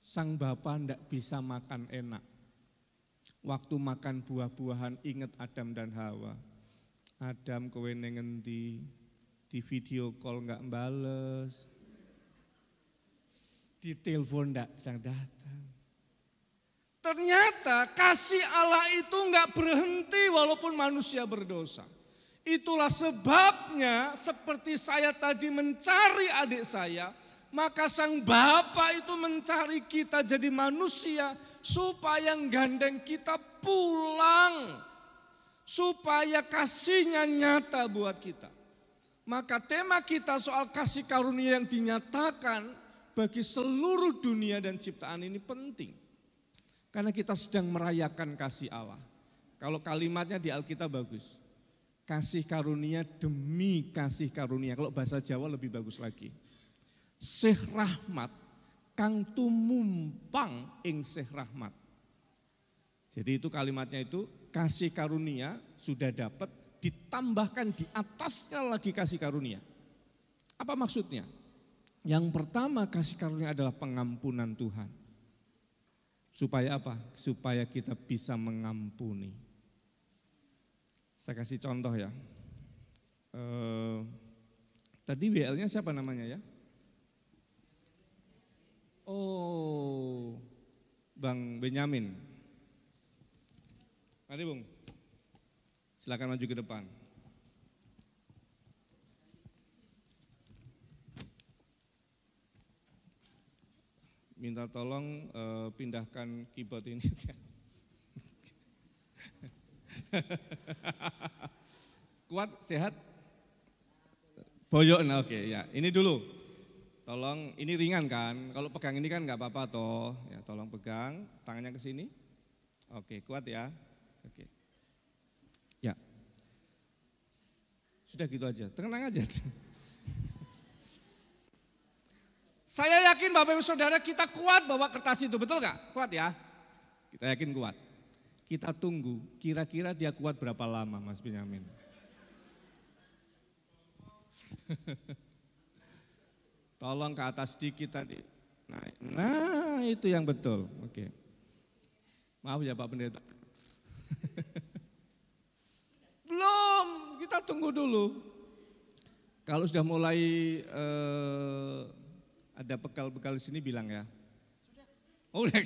Sang Bapak tidak bisa makan enak. Waktu makan buah-buahan ingat Adam dan Hawa. Adam kowe ning ngendi? Di video call enggak bales. Di telepon enggak datang. Ternyata kasih Allah itu enggak berhenti walaupun manusia berdosa. Itulah sebabnya seperti saya tadi mencari adik saya, maka sang Bapa itu mencari kita jadi manusia supaya gandeng kita pulang. Supaya kasihnya nyata buat kita. Maka tema kita soal kasih karunia yang dinyatakan bagi seluruh dunia dan ciptaan ini penting. Karena kita sedang merayakan kasih Allah. Kalau kalimatnya di Alkitab bagus. Kasih karunia demi kasih karunia. Kalau bahasa Jawa lebih bagus lagi. Sih rahmat kang tumumpang ing sih rahmat. Jadi itu kalimatnya itu kasih karunia sudah dapat ditambahkan di atasnya lagi kasih karunia. Apa maksudnya? Yang pertama kasih karunia adalah pengampunan Tuhan. Supaya apa? Supaya kita bisa mengampuni. Saya kasih contoh ya. Tadi WL-nya siapa namanya ya? Oh, Bang Benyamin. Mari Bung, silakan maju ke depan. Minta tolong pindahkan keyboard ini. Kuat, sehat? Boyok, nah oke ya. Ini dulu, tolong ini ringan kan, kalau pegang ini kan nggak apa-apa toh. Ya tolong pegang, tangannya ke sini. Oke, kuat ya. Oke. Ya. Sudah gitu aja, tenang aja. Saya yakin Bapak Ibu Saudara kita kuat bawa kertas itu, betul nggak? Kuat ya? Kita yakin kuat. Kita tunggu, kira-kira dia kuat berapa lama Mas Benyamin? Tolong ke atas sedikit tadi. Nah itu yang betul. Oke. Maaf ya Pak Pendeta. Belum, kita tunggu dulu. Kalau sudah mulai ada bekal-bekal di sini bilang ya. Oh udah.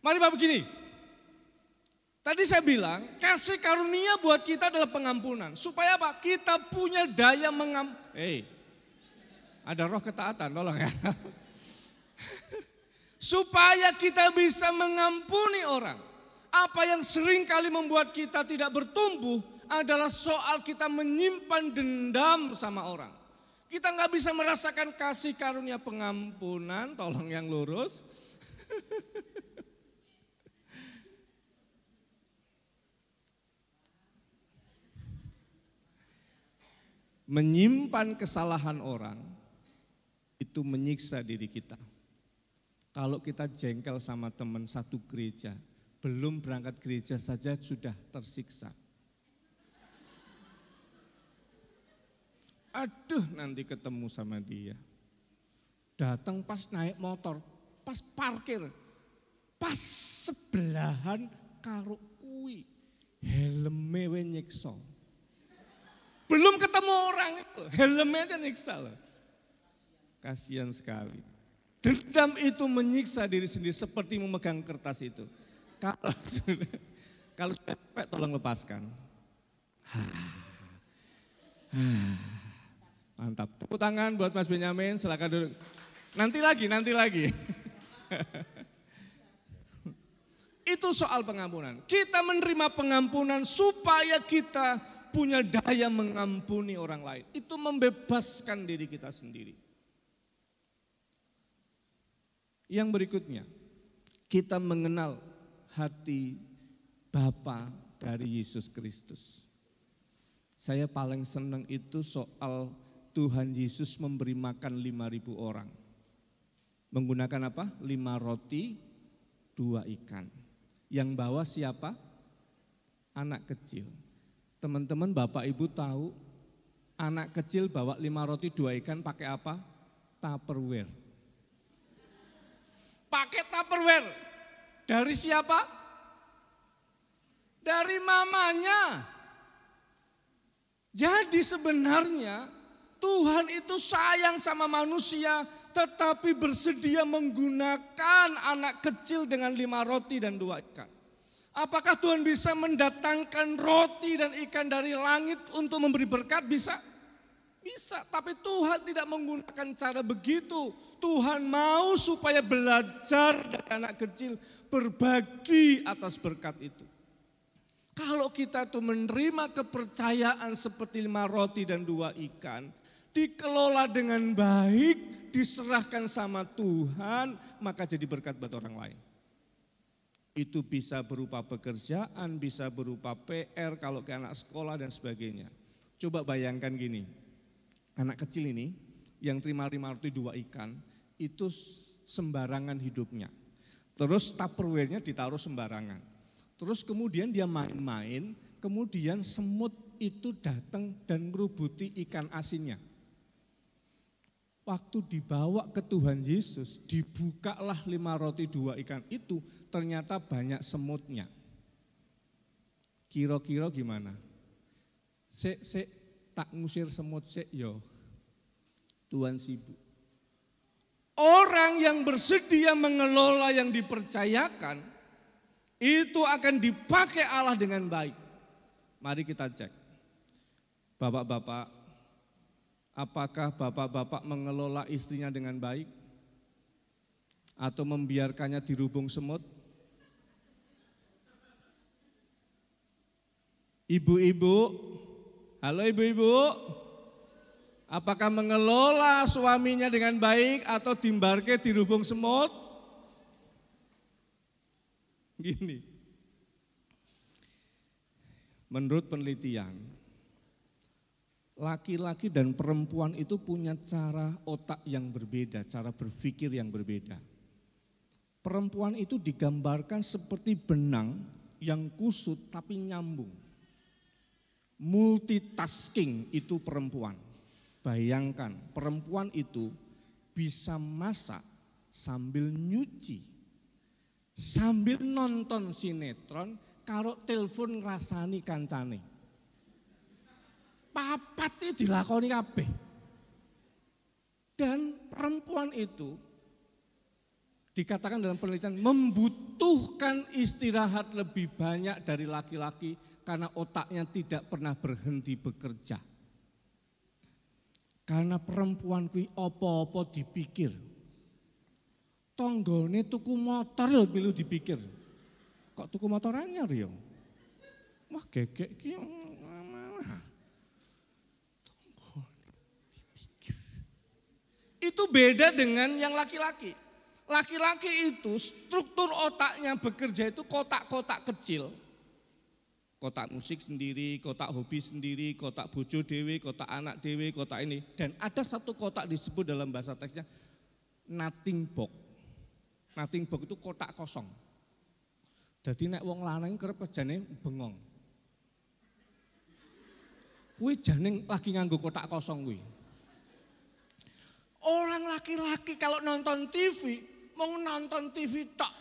Mari Pak begini. Tadi saya bilang kasih karunia buat kita adalah pengampunan. Supaya apa? Kita punya daya ada roh ketaatan, tolong ya. Supaya kita bisa mengampuni orang. Apa yang sering kali membuat kita tidak bertumbuh adalah soal kita menyimpan dendam sama orang. Kita nggak bisa merasakan kasih karunia pengampunan, tolong yang lurus. Menyimpan kesalahan orang itu menyiksa diri kita. Kalau kita jengkel sama teman satu gereja, belum berangkat gereja saja sudah tersiksa. Aduh nanti ketemu sama dia. Datang pas naik motor, pas parkir, pas sebelahan karo kuwi, helme we nyiksa. Belum ketemu orang itu, helmnya aja nyiksa loh. Kasihan sekali. Dendam itu menyiksa diri sendiri seperti memegang kertas itu. Kalau sudah capek tolong lepaskan. Mantap. Tepuk tangan buat Mas Benyamin, silakan duduk. Nanti lagi. Itu soal pengampunan. Kita menerima pengampunan supaya kita punya daya mengampuni orang lain. Itu membebaskan diri kita sendiri. Yang berikutnya, kita mengenal hati Bapa dari Yesus Kristus. Saya paling senang itu soal Tuhan Yesus memberi makan 5.000 orang. Menggunakan apa? 5 roti, 2 ikan. Yang bawa siapa? Anak kecil. Teman-teman Bapak Ibu tahu anak kecil bawa 5 roti 2 ikan pakai apa? Tupperware. Pakai Tupperware. Dari siapa? Dari mamanya. Jadi sebenarnya Tuhan itu sayang sama manusia tetapi bersedia menggunakan anak kecil dengan 5 roti dan 2 ikan. Apakah Tuhan bisa mendatangkan roti dan ikan dari langit untuk memberi berkat? Bisa? Bisa, tapi Tuhan tidak menggunakan cara begitu. Tuhan mau supaya belajar dari anak kecil berbagi atas berkat itu. Kalau kita tuh menerima kepercayaan seperti 5 roti dan 2 ikan, dikelola dengan baik, diserahkan sama Tuhan, maka jadi berkat buat orang lain. Itu bisa berupa pekerjaan, bisa berupa PR, kalau ke anak sekolah dan sebagainya. Coba bayangkan gini, anak kecil ini yang terima 5 roti 2 ikan, itu sembarangan hidupnya. Terus Tupperware-nya ditaruh sembarangan. Terus kemudian dia main-main, kemudian semut itu datang dan merubuti ikan asinnya. Waktu dibawa ke Tuhan Yesus, dibukalah 5 roti 2 ikan itu, ternyata banyak semutnya. Kira-kira gimana? Tak ngusir semut yo. Tuhan sibuk. Orang yang bersedia mengelola yang dipercayakan, itu akan dipakai Allah dengan baik. Mari kita cek. Bapak-bapak, apakah bapak-bapak mengelola istrinya dengan baik? Atau membiarkannya dirubung semut? Ibu-ibu, halo ibu-ibu, apakah mengelola suaminya dengan baik atau dimbarke dirubung semut? Gini, menurut penelitian, laki-laki dan perempuan itu punya cara otak yang berbeda, cara berpikir yang berbeda. Perempuan itu digambarkan seperti benang yang kusut tapi nyambung. Multitasking itu perempuan. Bayangkan perempuan itu bisa masak sambil nyuci, sambil nonton sinetron, karo telepon ngrasani kancane. Papat itu dilakoni kabeh. Dan perempuan itu dikatakan dalam penelitian membutuhkan istirahat lebih banyak dari laki-laki karena otaknya tidak pernah berhenti bekerja. Karena perempuan kuwi apa-apa dipikir. Tonggone tuku motor lho pilu dipikir. Kok tuku motor anyar ya? Wah gegek ki. Itu beda dengan yang laki-laki. Laki-laki itu struktur otaknya bekerja itu kotak-kotak kecil. Kotak musik sendiri, kotak hobi sendiri, kotak bojo dewe, kotak anak dewe, kotak ini. Dan ada satu kotak disebut dalam bahasa teksnya nothing box. Nothing box itu kotak kosong. Jadi nek wong lanang kerep kerjane bengong. Kuwi jane lagi nganggo kotak kosong kuwi. Orang laki-laki kalau nonton TV, mau nonton TV tok.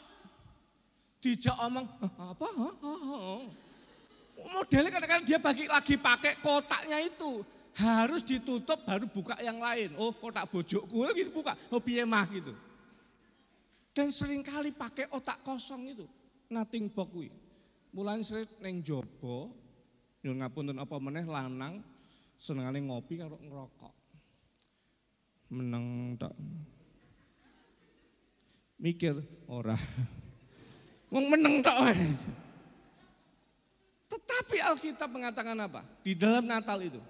Dijak omong, apa? Modelnya kadang-kadang dia lagi pakai kotaknya itu. Harus ditutup baru buka yang lain. Oh kotak bojokku gitu buka, oh piye mah gitu. Dan seringkali pakai otak kosong itu. Nothing box kuwi. Mulane sering ning jaba, nyuwun ngapunten apa meneh lanang senengane ngopi karo ngerokok. Meneng tak mikir ora. Wong meneng tok wae. Tetapi Alkitab mengatakan apa? Di dalam Natal itu.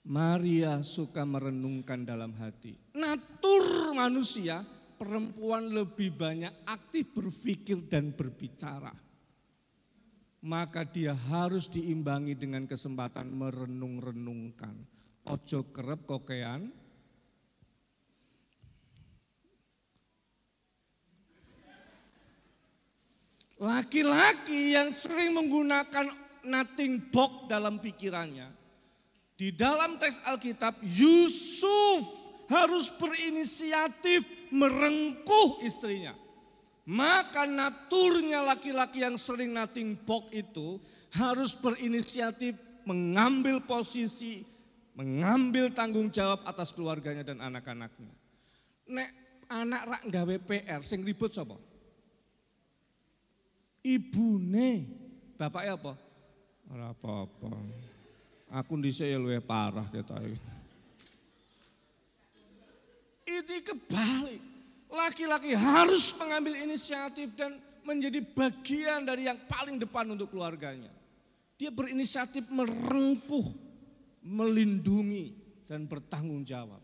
Maria suka merenungkan dalam hati. Natur manusia, perempuan lebih banyak aktif berpikir dan berbicara. Maka dia harus diimbangi dengan kesempatan merenung-renungkan. Ojo kerep kokean. Laki-laki yang sering menggunakan nothing box dalam pikirannya. Di dalam teks Alkitab, Yusuf harus berinisiatif merengkuh istrinya. Maka naturnya laki-laki yang sering nothing box itu harus berinisiatif mengambil posisi, mengambil tanggung jawab atas keluarganya dan anak-anaknya. Nek anak rak gawe PR sing ribut sapa? Ibune, bapaknya apa? Ora apa-apa. Aku dhisik ya luwih parah ketoke. Ini kebalik. Laki-laki harus mengambil inisiatif dan menjadi bagian dari yang paling depan untuk keluarganya. Dia berinisiatif merengkuh, melindungi dan bertanggung jawab.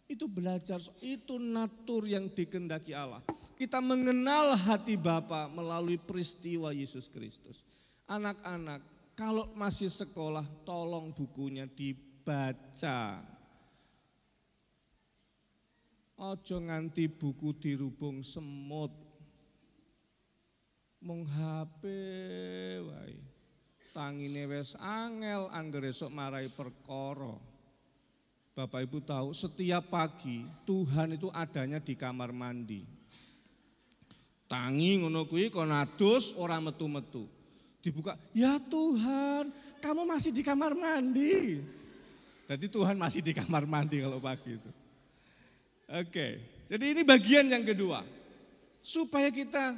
Itu belajar, itu natur yang dikehendaki Allah. Kita mengenal hati Bapa melalui peristiwa Yesus Kristus. Anak-anak, kalau masih sekolah, tolong bukunya dibaca. Ojo nganti buku dirubung semut. Mung HP wae. Tangine wis angel anggere esuk marai perkara. Bapak Ibu tahu setiap pagi Tuhan itu adanya di kamar mandi. Tangi ngono kuwi kon adus ora metu-metu. Dibuka, ya Tuhan, kamu masih di kamar mandi. Jadi Tuhan masih di kamar mandi kalau pagi itu. Oke, jadi ini bagian yang kedua. Supaya kita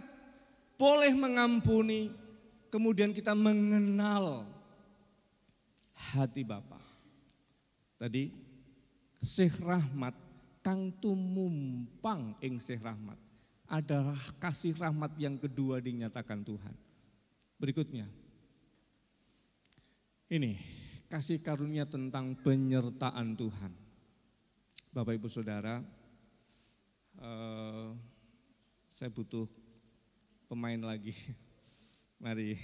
boleh mengampuni, kemudian kita mengenal hati Bapa. Tadi Sih rahmat kang tumumpang ing sih rahmat adalah kasih rahmat yang kedua dinyatakan Tuhan. Berikutnya, ini kasih karunia tentang penyertaan Tuhan. Bapak Ibu Saudara, saya butuh pemain lagi. Mari,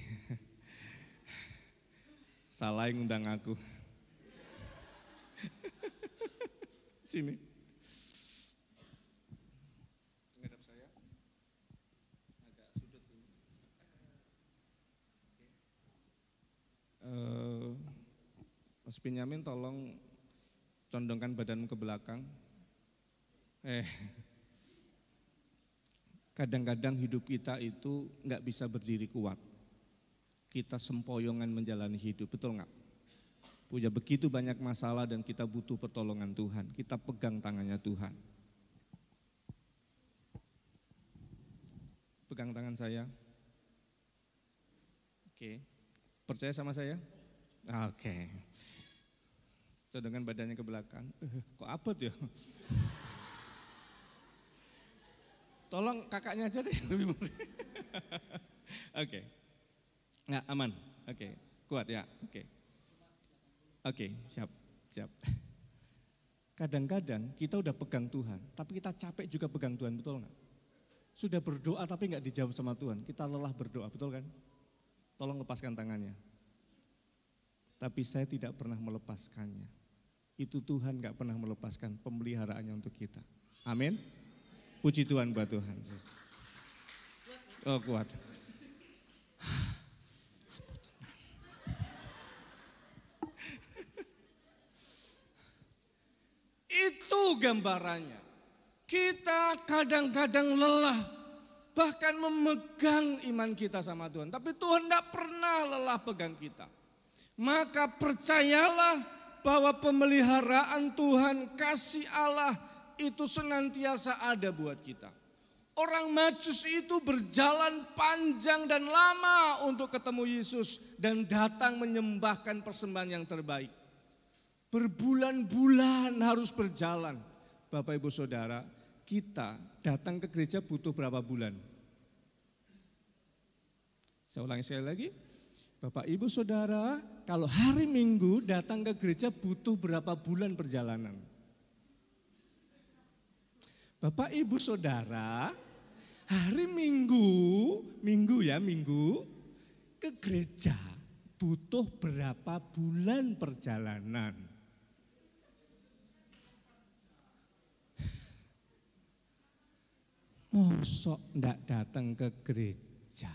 salah yang undang aku. Sini. Menghadap saya. Agak sudut ini. Mas Benyamin tolong condongkan badanmu ke belakang. Kadang-kadang hidup kita itu nggak bisa berdiri kuat. Kita sempoyongan menjalani hidup, betul nggak? Punya begitu banyak masalah dan kita butuh pertolongan Tuhan. Kita pegang tangannya Tuhan. Pegang tangan saya. Oke. Percaya sama saya? Oke. Condongkan badannya ke belakang. Kok abot ya? Tolong kakaknya aja deh lebih mudah. Oke. Nah, aman. Oke. Kuat ya. Oke. Oke, siap. Kadang-kadang kita udah pegang Tuhan, tapi kita capek juga pegang Tuhan, betul nggak? Sudah berdoa tapi nggak dijawab sama Tuhan, kita lelah berdoa, betul kan? Tolong lepaskan tangannya. Tapi saya tidak pernah melepaskannya. Itu Tuhan nggak pernah melepaskan pemeliharaannya untuk kita. Amin. Puji Tuhan buat Tuhan. Oh, kuat. Itu gambarannya. Kita kadang-kadang lelah, bahkan memegang iman kita sama Tuhan. Tapi Tuhan tidak pernah lelah pegang kita. Maka percayalah bahwa pemeliharaan Tuhan, kasih Allah itu senantiasa ada buat kita. Orang Majus itu berjalan panjang dan lama untuk ketemu Yesus dan datang menyembahkan persembahan yang terbaik. Berbulan-bulan harus berjalan. Bapak Ibu Saudara, kita datang ke gereja butuh berapa bulan? Saya ulangi sekali lagi. Bapak Ibu Saudara, kalau hari Minggu datang ke gereja butuh berapa bulan perjalanan? Bapak Ibu Saudara, hari Minggu ke gereja butuh berapa bulan perjalanan? Mosok ndak datang ke gereja.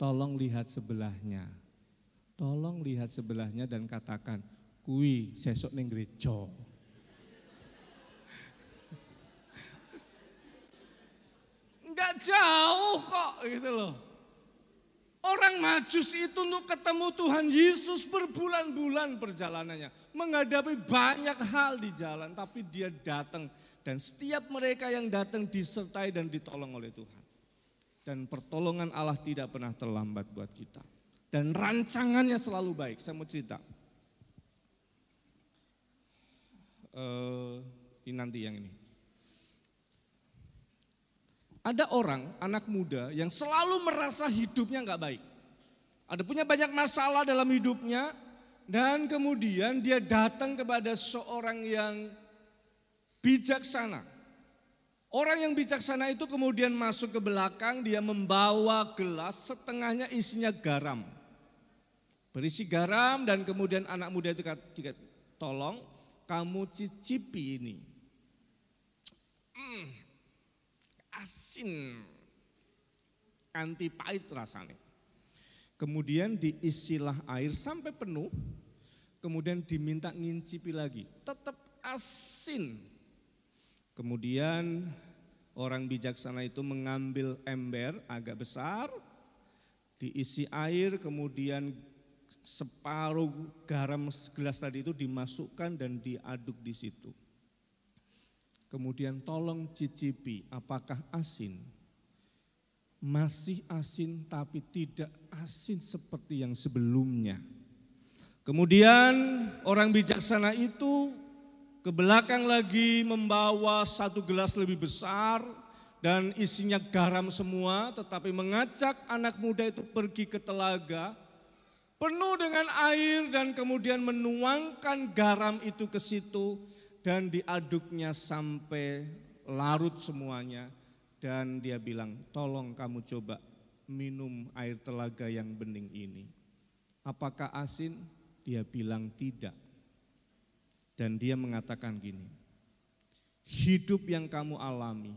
Tolong lihat sebelahnya. Tolong lihat sebelahnya dan katakan, kui sesok ning gereja. Enggak jauh kok gitu loh. Orang Majus itu untuk ketemu Tuhan Yesus berbulan-bulan perjalanannya. Menghadapi banyak hal di jalan, tapi dia datang. Dan setiap mereka yang datang disertai dan ditolong oleh Tuhan. Dan pertolongan Allah tidak pernah terlambat buat kita. Dan rancangannya selalu baik. Saya mau cerita. Ini nanti yang ini. Ada orang, anak muda yang selalu merasa hidupnya nggak baik. Ada punya banyak masalah dalam hidupnya dan kemudian dia datang kepada seorang yang bijaksana. Orang yang bijaksana itu kemudian masuk ke belakang, dia membawa gelas setengahnya isinya garam. Berisi garam dan kemudian anak muda itu kata, tolong kamu cicipi ini. Asin, anti pahit rasanya. Kemudian diisilah air sampai penuh, kemudian diminta ngincipi lagi, tetap asin. Kemudian orang bijaksana itu mengambil ember agak besar, diisi air, kemudian separuh garam segelas tadi itu dimasukkan dan diaduk di situ. Kemudian tolong cicipi apakah asin. Masih asin tapi tidak asin seperti yang sebelumnya. Kemudian orang bijaksana itu ke belakang lagi membawa satu gelas lebih besar dan isinya garam semua, tetapi mengajak anak muda itu pergi ke telaga penuh dengan air dan kemudian menuangkan garam itu ke situ dan diaduknya sampai larut semuanya. Dan dia bilang, tolong kamu coba minum air telaga yang bening ini. Apakah asin? Dia bilang tidak. Dan dia mengatakan gini, hidup yang kamu alami,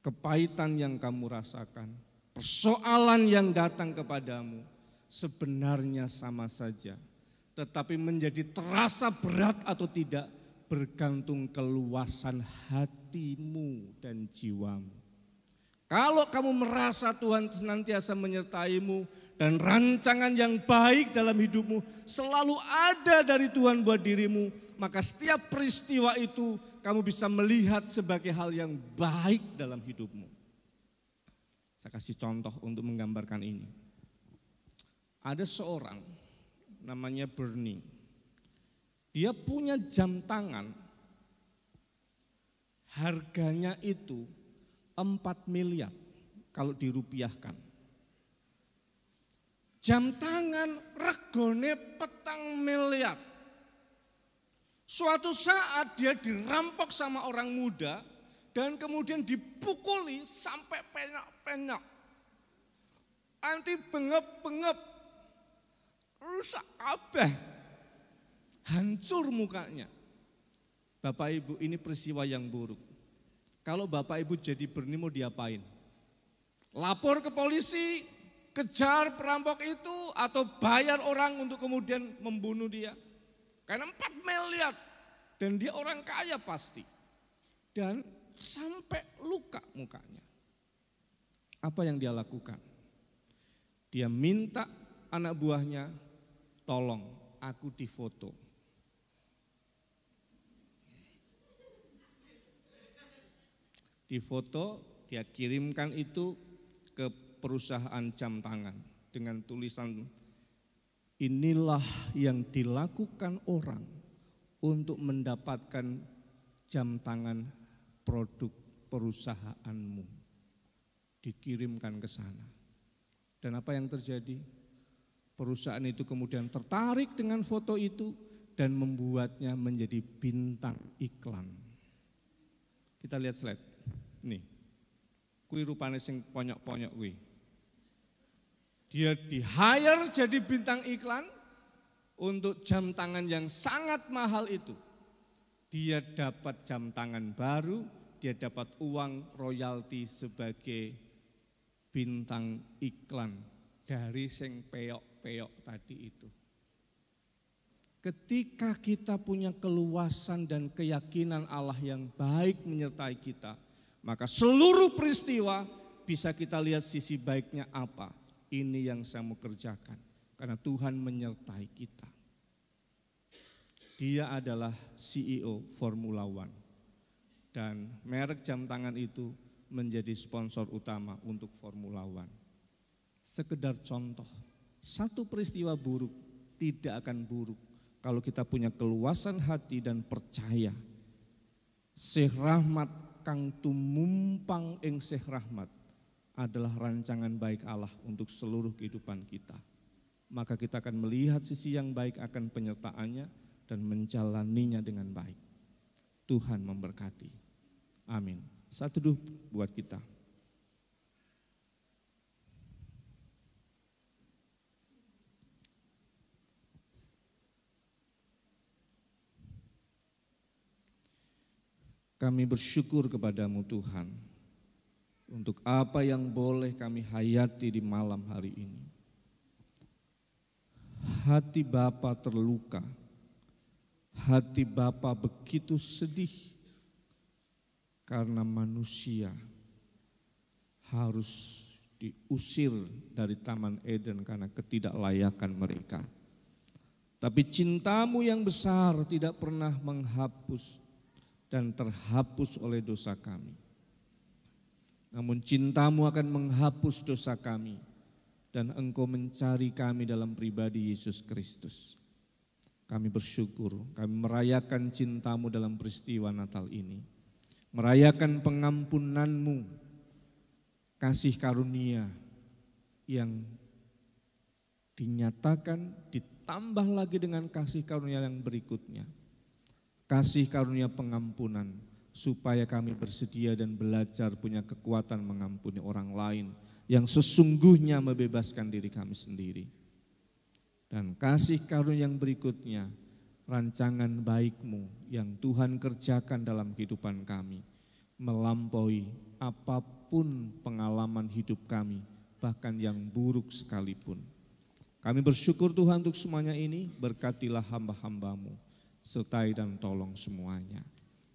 kepahitan yang kamu rasakan, persoalan yang datang kepadamu, sebenarnya sama saja. Tetapi menjadi terasa berat atau tidak, bergantung keluasan hatimu dan jiwamu. Kalau kamu merasa Tuhan senantiasa menyertaimu dan rancangan yang baik dalam hidupmu selalu ada dari Tuhan buat dirimu, maka setiap peristiwa itu kamu bisa melihat sebagai hal yang baik dalam hidupmu. Saya kasih contoh untuk menggambarkan ini. Ada seorang namanya Bernie. Dia punya jam tangan, harganya itu 4 miliar kalau dirupiahkan. Jam tangan regone 4 miliar. Suatu saat dia dirampok sama orang muda dan kemudian dipukuli sampai penyok-penyok. Anti bengep-bengep, rusak kabeh. Hancur mukanya. Bapak Ibu, ini peristiwa yang buruk. Kalau Bapak Ibu jadi Bernie mau diapain? Lapor ke polisi, kejar perampok itu, atau bayar orang untuk kemudian membunuh dia? Karena 4 miliar dan dia orang kaya pasti. Dan sampai luka mukanya. Apa yang dia lakukan? Dia minta anak buahnya, tolong aku difoto. Difoto, dia kirimkan itu ke perusahaan jam tangan dengan tulisan, inilah yang dilakukan orang untuk mendapatkan jam tangan produk perusahaanmu. Dikirimkan ke sana. Dan apa yang terjadi? Perusahaan itu kemudian tertarik dengan foto itu dan membuatnya menjadi bintang iklan. Kita lihat slide. Nih, kui rupanya sing ponyok-ponyok kui. Dia di-hire jadi bintang iklan untuk jam tangan yang sangat mahal itu. Dia dapat jam tangan baru, dia dapat uang royalti sebagai bintang iklan dari sing peyok-peyok tadi itu. Ketika kita punya keluasan dan keyakinan Allah yang baik menyertai kita, maka seluruh peristiwa bisa kita lihat sisi baiknya apa. Ini yang saya mau kerjakan. Karena Tuhan menyertai kita. Dia adalah CEO Formula One. Dan merek jam tangan itu menjadi sponsor utama untuk Formula One. Sekedar contoh, satu peristiwa buruk tidak akan buruk kalau kita punya keluasan hati dan percaya. Syekh Rahmat kang tumumpang ing Syekh Rahmat adalah rancangan baik Allah untuk seluruh kehidupan kita. Maka kita akan melihat sisi yang baik akan penyertaannya dan menjalaninya dengan baik. Tuhan memberkati. Amin. Satu teduh buat kita. Kami bersyukur kepadamu Tuhan, untuk apa yang boleh kami hayati di malam hari ini. Hati Bapa terluka, hati Bapa begitu sedih, karena manusia harus diusir dari Taman Eden karena ketidaklayakan mereka. Tapi cintamu yang besar tidak pernah menghapus dan terhapus oleh dosa kami. Namun cintamu akan menghapus dosa kami dan Engkau mencari kami dalam pribadi Yesus Kristus. Kami bersyukur, kami merayakan cintamu dalam peristiwa Natal ini. Merayakan pengampunanmu, kasih karunia yang dinyatakan ditambah lagi dengan kasih karunia yang berikutnya. Kasih karunia pengampunan supaya kami bersedia dan belajar punya kekuatan mengampuni orang lain yang sesungguhnya membebaskan diri kami sendiri. Dan kasih karunia yang berikutnya, rancangan baik-Mu yang Tuhan kerjakan dalam kehidupan kami, melampaui apapun pengalaman hidup kami, bahkan yang buruk sekalipun. Kami bersyukur Tuhan untuk semuanya ini, berkatilah hamba-hamba-Mu, sertai dan tolong semuanya.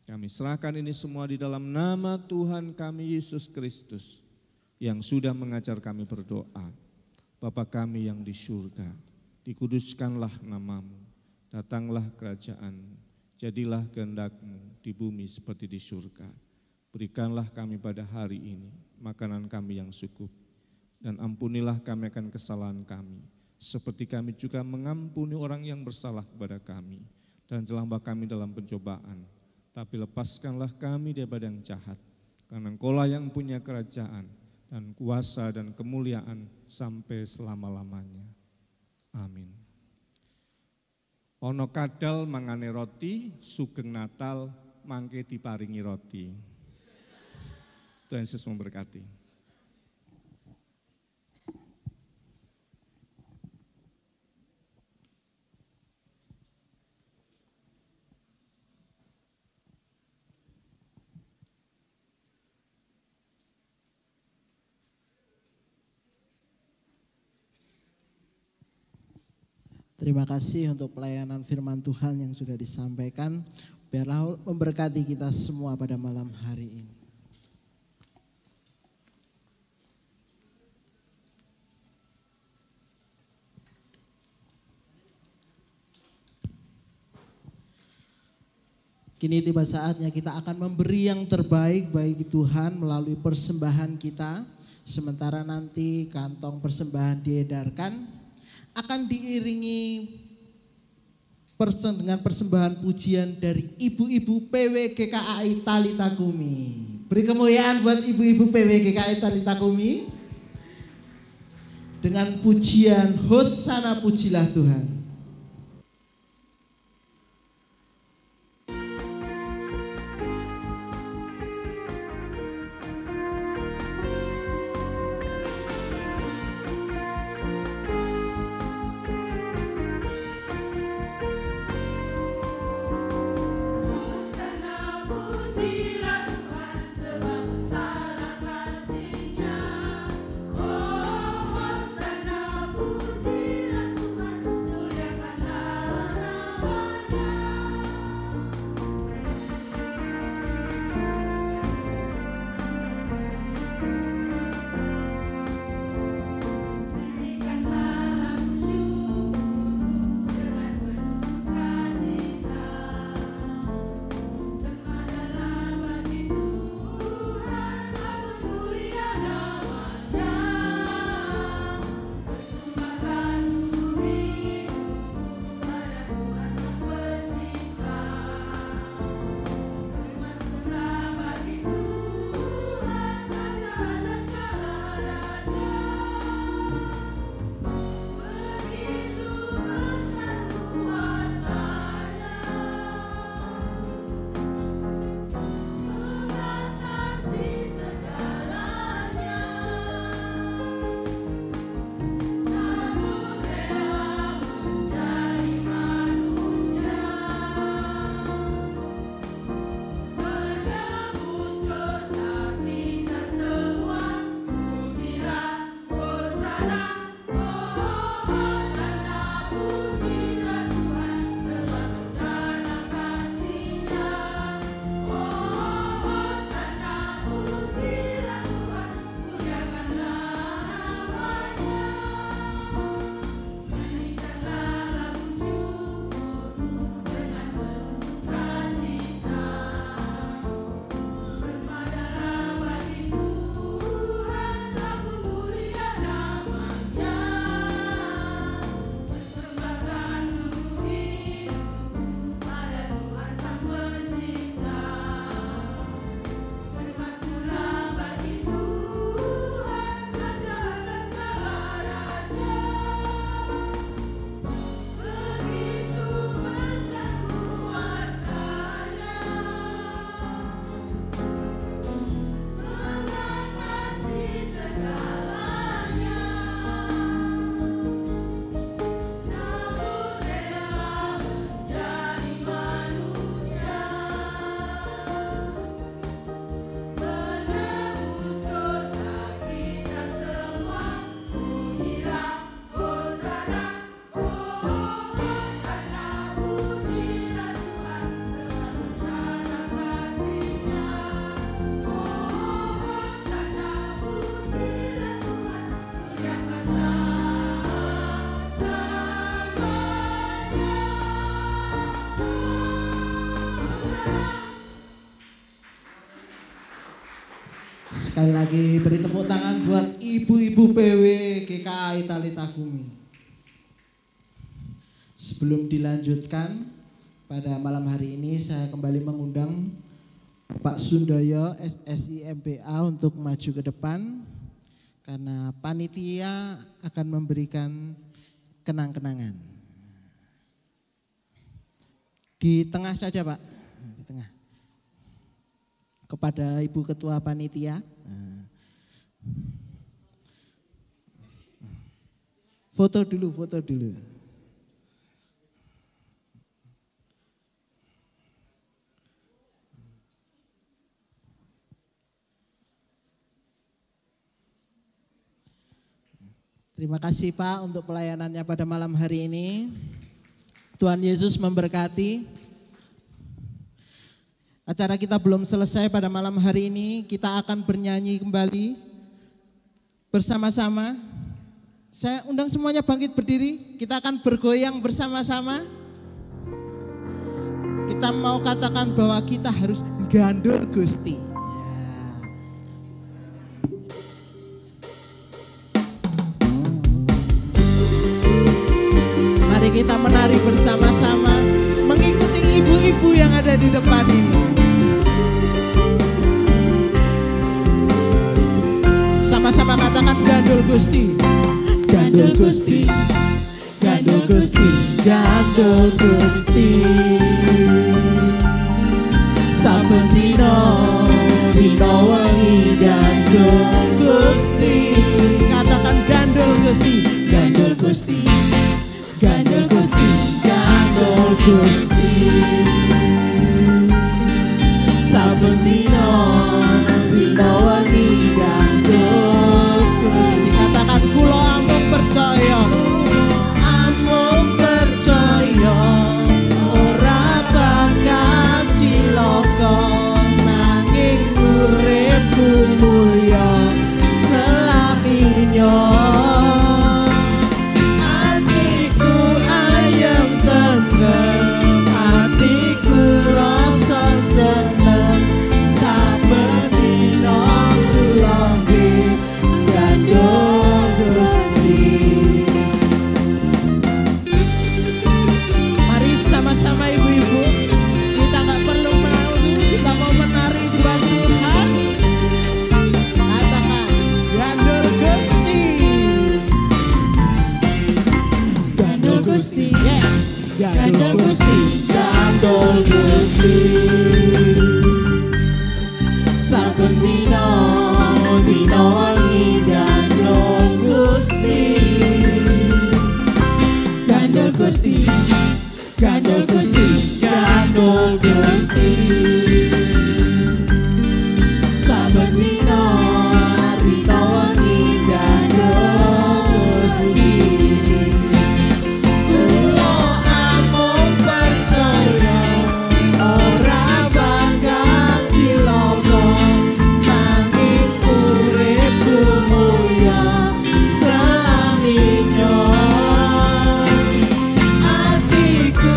Kami serahkan ini semua di dalam nama Tuhan kami Yesus Kristus, yang sudah mengajar kami berdoa. Bapa kami yang di surga, dikuduskanlah nama-Mu, datanglah kerajaan-Mu, jadilah kehendak-Mu di bumi seperti di surga. Berikanlah kami pada hari ini makanan kami yang cukup, dan ampunilah kami akan kesalahan kami, seperti kami juga mengampuni orang yang bersalah kepada kami. Dan janganlah kami dalam pencobaan, tapi lepaskanlah kami daripada yang jahat, karena Engkau-lah yang punya kerajaan dan kuasa dan kemuliaan sampai selama-lamanya. Amin. Ono kadal mangane roti, sugeng Natal mangke diparingi roti. Tuhan Yesus memberkati. Terima kasih untuk pelayanan firman Tuhan yang sudah disampaikan. Biarlah memberkati kita semua pada malam hari ini. Kini tiba saatnya kita akan memberi yang terbaik bagi Tuhan melalui persembahan kita. Sementara nanti kantong persembahan diedarkan, akan diiringi dengan persembahan pujian dari ibu-ibu PWGKAI Talita Kumi. Beri kemuliaan buat ibu-ibu PWGKAI Talita Kumi dengan pujian Hosana pujilah Tuhan. Oh, Hosana pujilah Tuhan. Sekali lagi beri tepuk tangan buat ibu-ibu PW GKI Talita Gumi. Sebelum dilanjutkan pada malam hari ini, saya kembali mengundang Pak Sundoyo SSI MPA untuk maju ke depan karena panitia akan memberikan kenang-kenangan. Di tengah saja Pak, di tengah. Kepada Ibu Ketua Panitia. Foto dulu, foto dulu. Terima kasih Pak untuk pelayanannya pada malam hari ini. Tuhan Yesus memberkati. Acara kita belum selesai pada malam hari ini. Kita akan bernyanyi kembali bersama-sama. Saya undang semuanya bangkit berdiri. Kita akan bergoyang bersama-sama. Kita mau katakan bahwa kita harus gandul Gusti. Mari kita menari bersama-sama, mengikuti ibu-ibu yang ada di depan ini. Sama-sama katakan gandul Gusti. Gandul Gusti, gandul Gusti, gandul Gusti. Saben dino, dino wengi gandul Gusti. Katakan gandul Gusti, gandul Gusti. Gandul Gusti, gandul Gusti. Saben dino, dino wengi gandul Gusti. Katakan kula amung percaya, amung percaya, ora bakal cilaka nanging uripku mulya selaminya. Hatiku rasa seneng saben dina lambe gandul Gusti. Mari sama-sama ibu-ibu, kita gak perlu menari, kita mau menari buat Tuhan. Katakan gandul Gusti. Gandul Gusti. Yes. Gandul Gusti, gandul Gusti. Saben dina, dina wengi gandul Gusti. Gandul Gusti, gandul Gusti, gandul Gusti. Saben dina, dina wengi gandul Gusti. Hatiku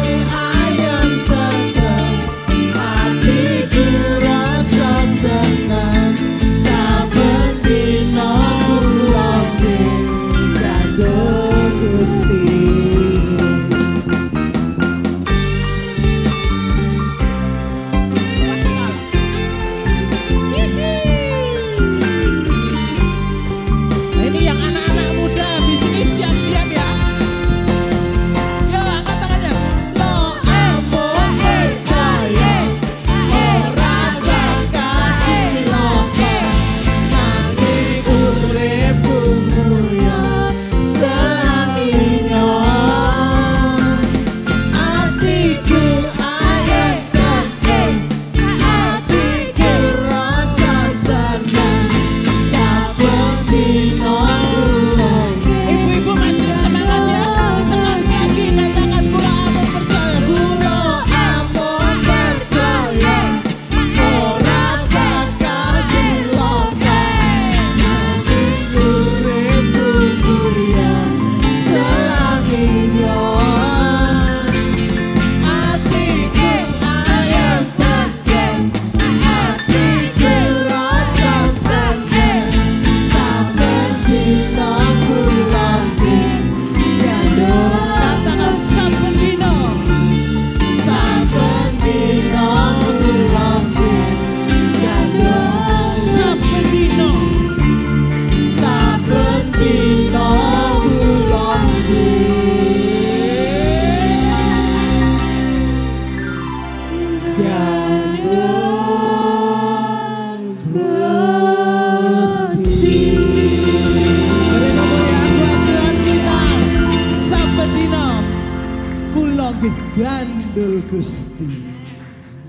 Lebih gandul Gusti.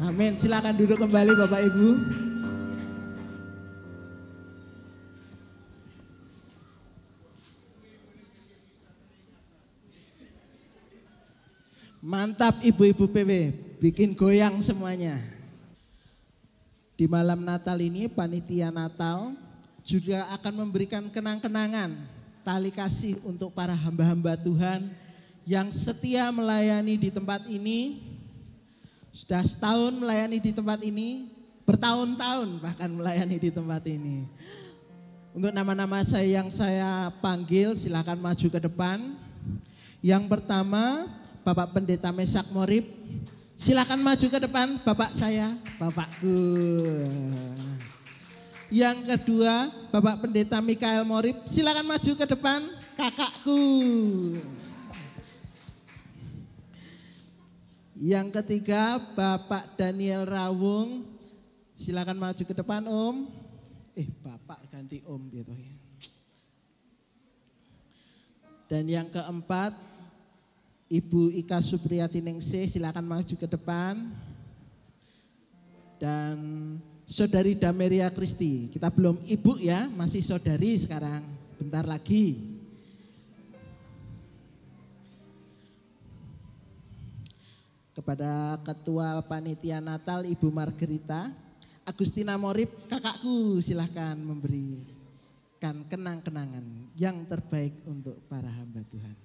Amin. Silakan duduk kembali Bapak Ibu. Mantap ibu-ibu PW, bikin goyang semuanya. Di malam Natal ini panitia Natal juga akan memberikan kenang-kenangan tali kasih untuk para hamba-hamba Tuhan yang setia melayani di tempat ini. Sudah setahun melayani di tempat ini, bertahun-tahun bahkan melayani di tempat ini. Untuk nama-nama yang saya panggil silakan maju ke depan. Yang pertama Bapak Pendeta Mesak Morib, silakan maju ke depan Bapak saya, Bapakku. Yang kedua Bapak Pendeta Mikael Morib, silakan maju ke depan kakakku. Yang ketiga Bapak Daniel Rawung, silakan maju ke depan Om. Bapak ganti Om gitu ya. Dan yang keempat Ibu Ika Supriyati Ningsih, silakan maju ke depan. Dan Saudari Dameria Kristi, kita belum ibu ya, masih saudari sekarang, bentar lagi. Kepada Ketua Panitia Natal Ibu Margarita, Agustina Morib, kakakku, silahkan memberikan kenang-kenangan yang terbaik untuk para hamba Tuhan.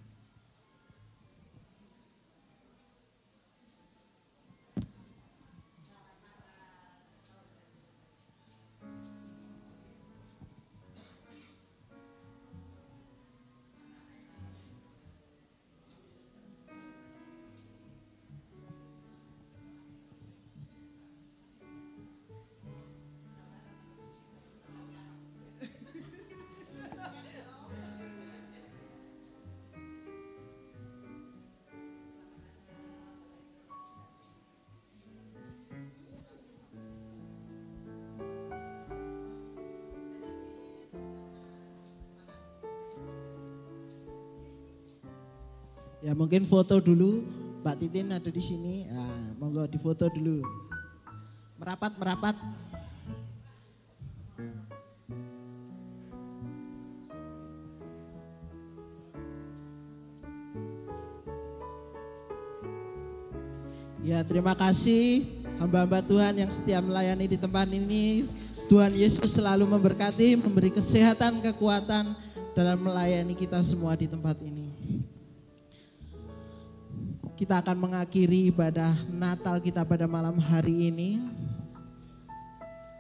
Ya mungkin foto dulu, Mbak Titin ada di sini. Nah, monggo difoto dulu. Merapat. Ya terima kasih hamba-hamba Tuhan yang setia melayani di tempat ini. Tuhan Yesus selalu memberkati, memberi kesehatan, kekuatan dalam melayani kita semua di tempat ini. Kita akan mengakhiri ibadah Natal kita pada malam hari ini.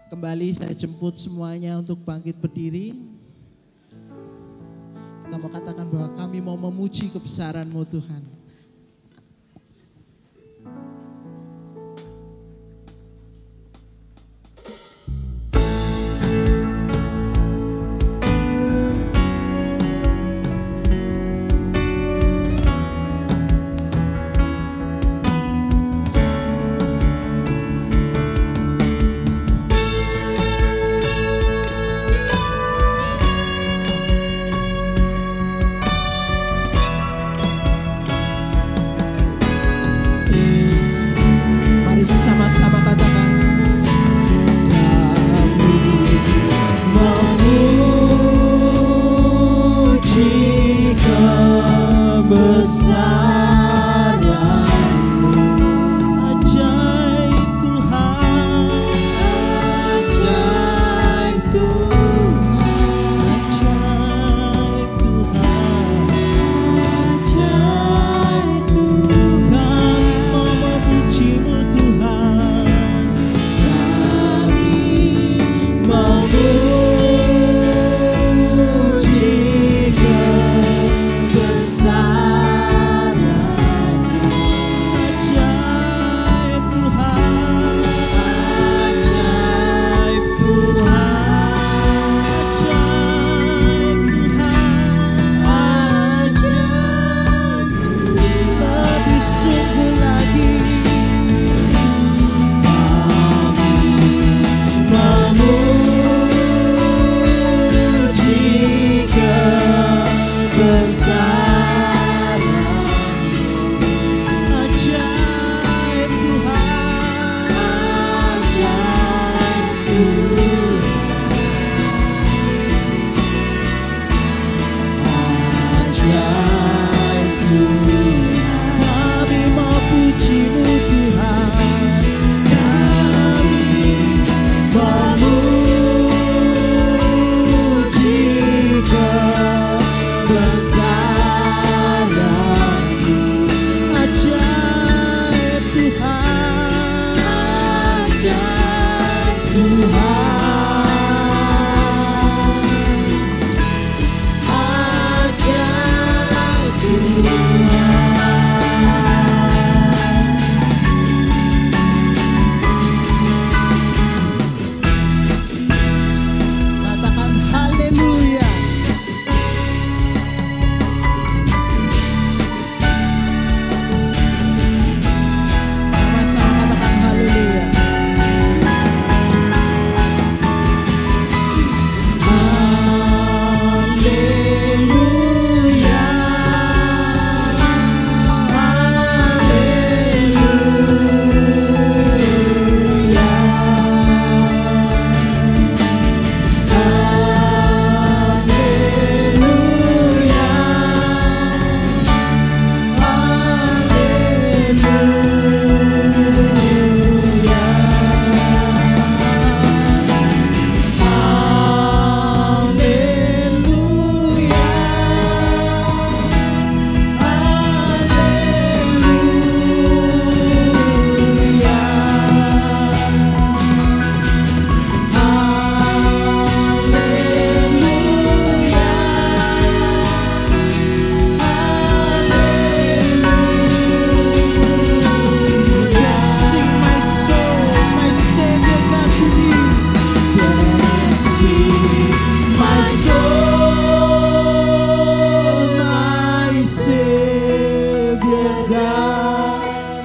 Kembali saya jemput semuanya untuk bangkit berdiri. Kita mau katakan bahwa kami mau memuji kebesaran-Mu Tuhan.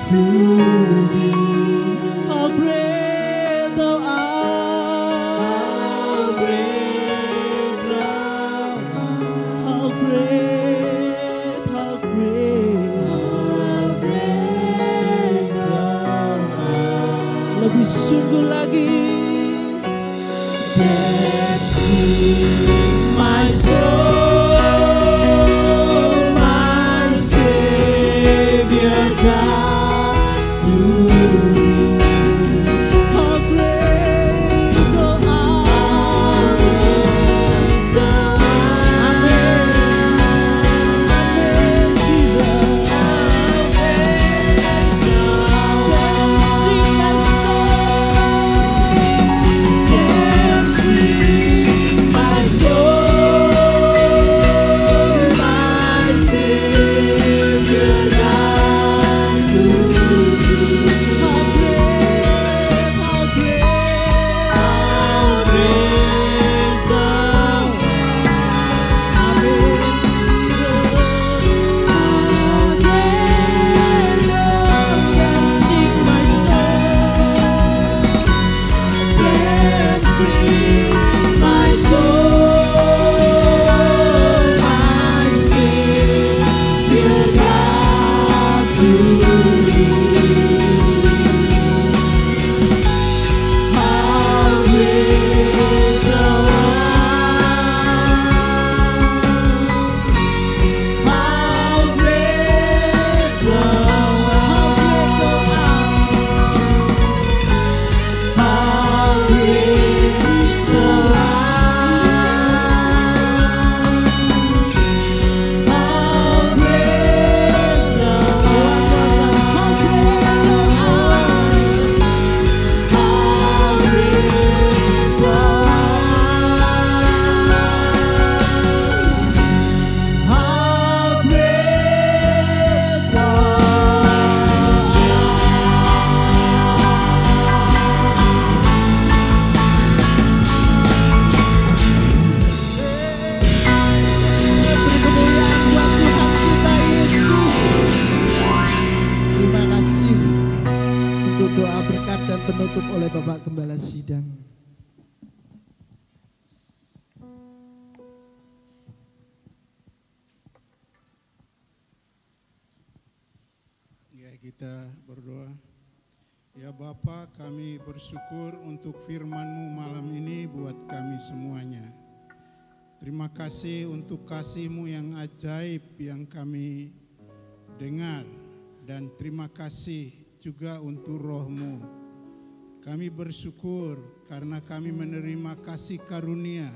to thee. How great thou art. How great thou art. How great, how great. How great thou art. Lebih sungguh lagi. That's my soul, my Savior God, to thee. How great thou art. Amen. Amen, Jesus. Sing my penutup oleh Bapak Gembala Sidang. Ya, kita berdoa. Ya Bapa, kami bersyukur untuk firman-Mu malam ini buat kami semuanya. Terima kasih untuk kasih-Mu yang ajaib yang kami dengar. Dan terima kasih juga untuk Roh-Mu. Kami bersyukur karena kami menerima kasih karunia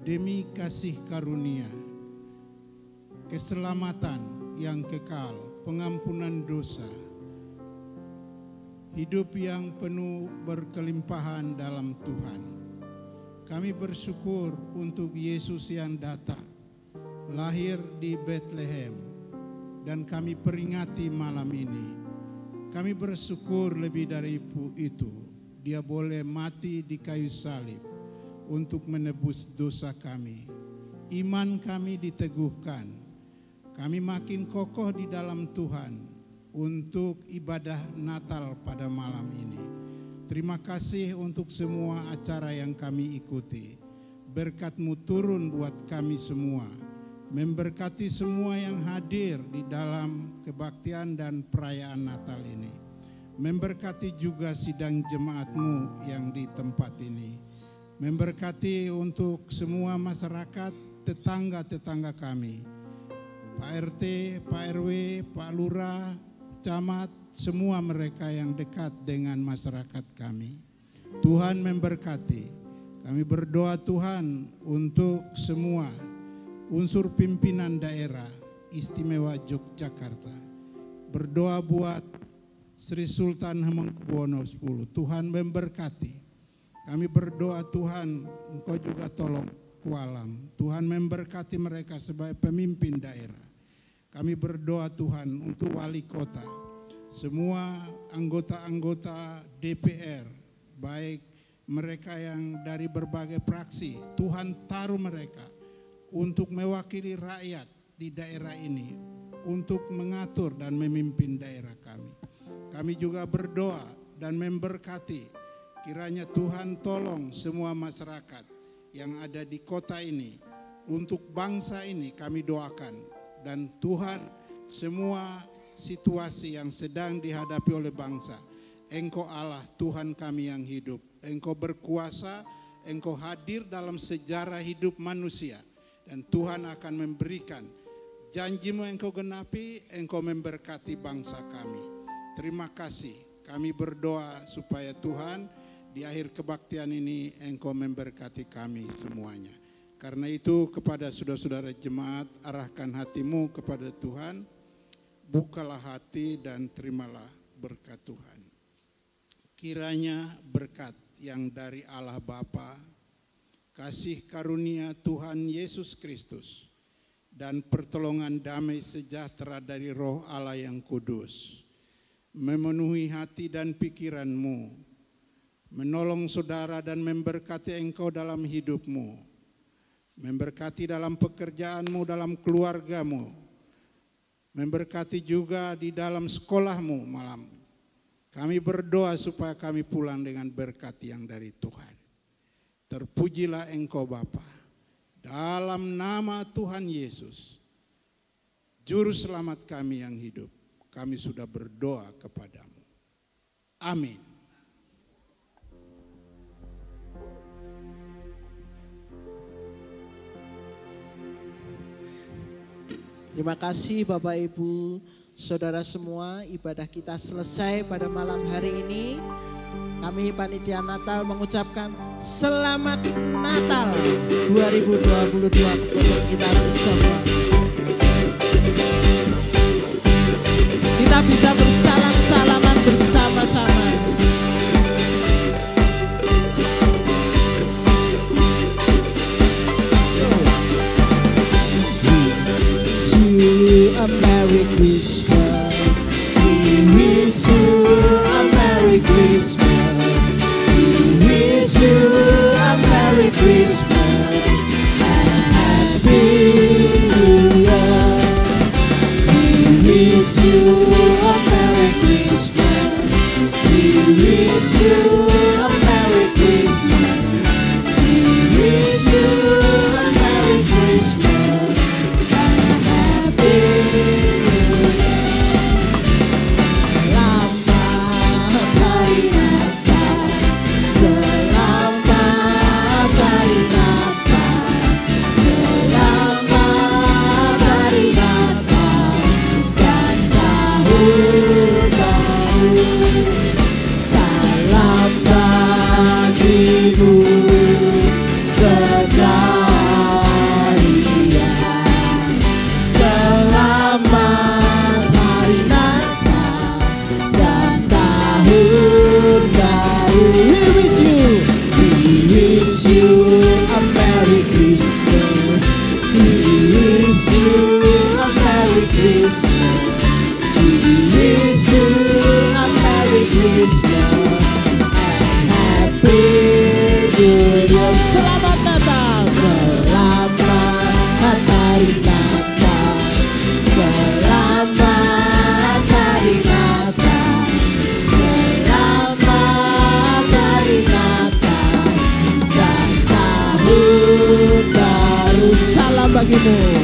demi kasih karunia. Keselamatan yang kekal, pengampunan dosa. Hidup yang penuh berkelimpahan dalam Tuhan. Kami bersyukur untuk Yesus yang datang, lahir di Bethlehem, dan kami peringati malam ini. Kami bersyukur lebih dari itu, Dia boleh mati di kayu salib untuk menebus dosa kami. Iman kami diteguhkan, kami makin kokoh di dalam Tuhan untuk ibadah Natal pada malam ini. Terima kasih untuk semua acara yang kami ikuti. Berkat-Mu turun buat kami semua. Memberkati semua yang hadir di dalam kebaktian dan perayaan Natal ini. Memberkati juga sidang jemaat-Mu yang di tempat ini. Memberkati untuk semua masyarakat, tetangga-tetangga kami. Pak RT, Pak RW, Pak Lurah, camat, semua mereka yang dekat dengan masyarakat kami. Tuhan memberkati. Kami berdoa Tuhan untuk semua unsur pimpinan daerah istimewa Yogyakarta. Berdoa buat Sri Sultan Hamengkubuwono X. Tuhan memberkati. Kami berdoa Tuhan, Engkau juga tolong kualam. Tuhan memberkati mereka sebagai pemimpin daerah. Kami berdoa Tuhan untuk wali kota, semua anggota-anggota DPR, baik mereka yang dari berbagai fraksi, Tuhan taruh mereka untuk mewakili rakyat di daerah ini, untuk mengatur dan memimpin daerah kami. Kami juga berdoa dan memberkati, kiranya Tuhan tolong semua masyarakat yang ada di kota ini. Untuk bangsa ini kami doakan. Dan Tuhan, semua situasi yang sedang dihadapi oleh bangsa, Engkau Allah Tuhan kami yang hidup. Engkau berkuasa, Engkau hadir dalam sejarah hidup manusia. Dan Tuhan akan memberikan janji-Mu Engkau genapi, Engkau memberkati bangsa kami. Terima kasih, kami berdoa supaya Tuhan di akhir kebaktian ini Engkau memberkati kami semuanya. Karena itu kepada saudara-saudara jemaat, arahkan hatimu kepada Tuhan, bukalah hati dan terimalah berkat Tuhan. Kiranya berkat yang dari Allah Bapa, kasih karunia Tuhan Yesus Kristus, dan pertolongan damai sejahtera dari Roh Allah yang kudus memenuhi hati dan pikiranmu, menolong saudara dan memberkati engkau dalam hidupmu, memberkati dalam pekerjaanmu, dalam keluargamu, memberkati juga di dalam sekolahmu malam. Kami berdoa supaya kami pulang dengan berkat yang dari Tuhan. Terpujilah Engkau Bapa, dalam nama Tuhan Yesus, Juru Selamat kami yang hidup. Kami sudah berdoa kepadamu. Amin. Terima kasih Bapak Ibu, saudara semua, ibadah kita selesai pada malam hari ini. Kami Panitia Natal mengucapkan Selamat Natal 2022 kepada kita semua. Kita bisa bersalam-salaman bersama-sama. A Merry Christmas. We wish you a Merry Christmas. We wish you a Merry Christmas and Happy New Year. We wish you a Merry Christmas. We wish you a Merry Christmas. We wish you a Merry Christmas. Selamat Natal, selamat hari Natal, selamat hari Natal, selamat hari Natal dan tahun baru. Salam bagimu.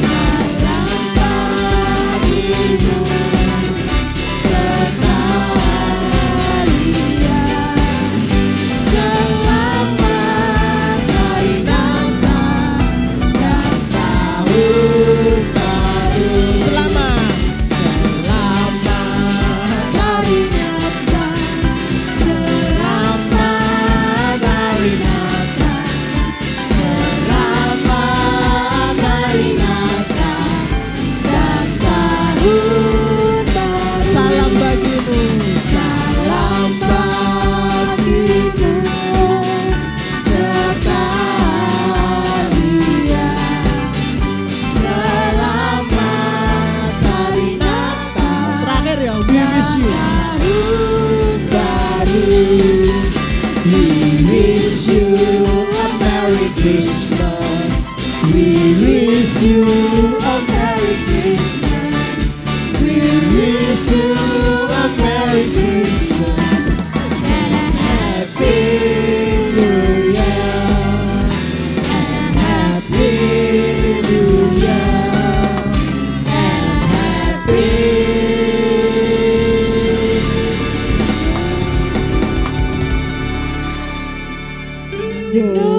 Merry Christmas. lanjut.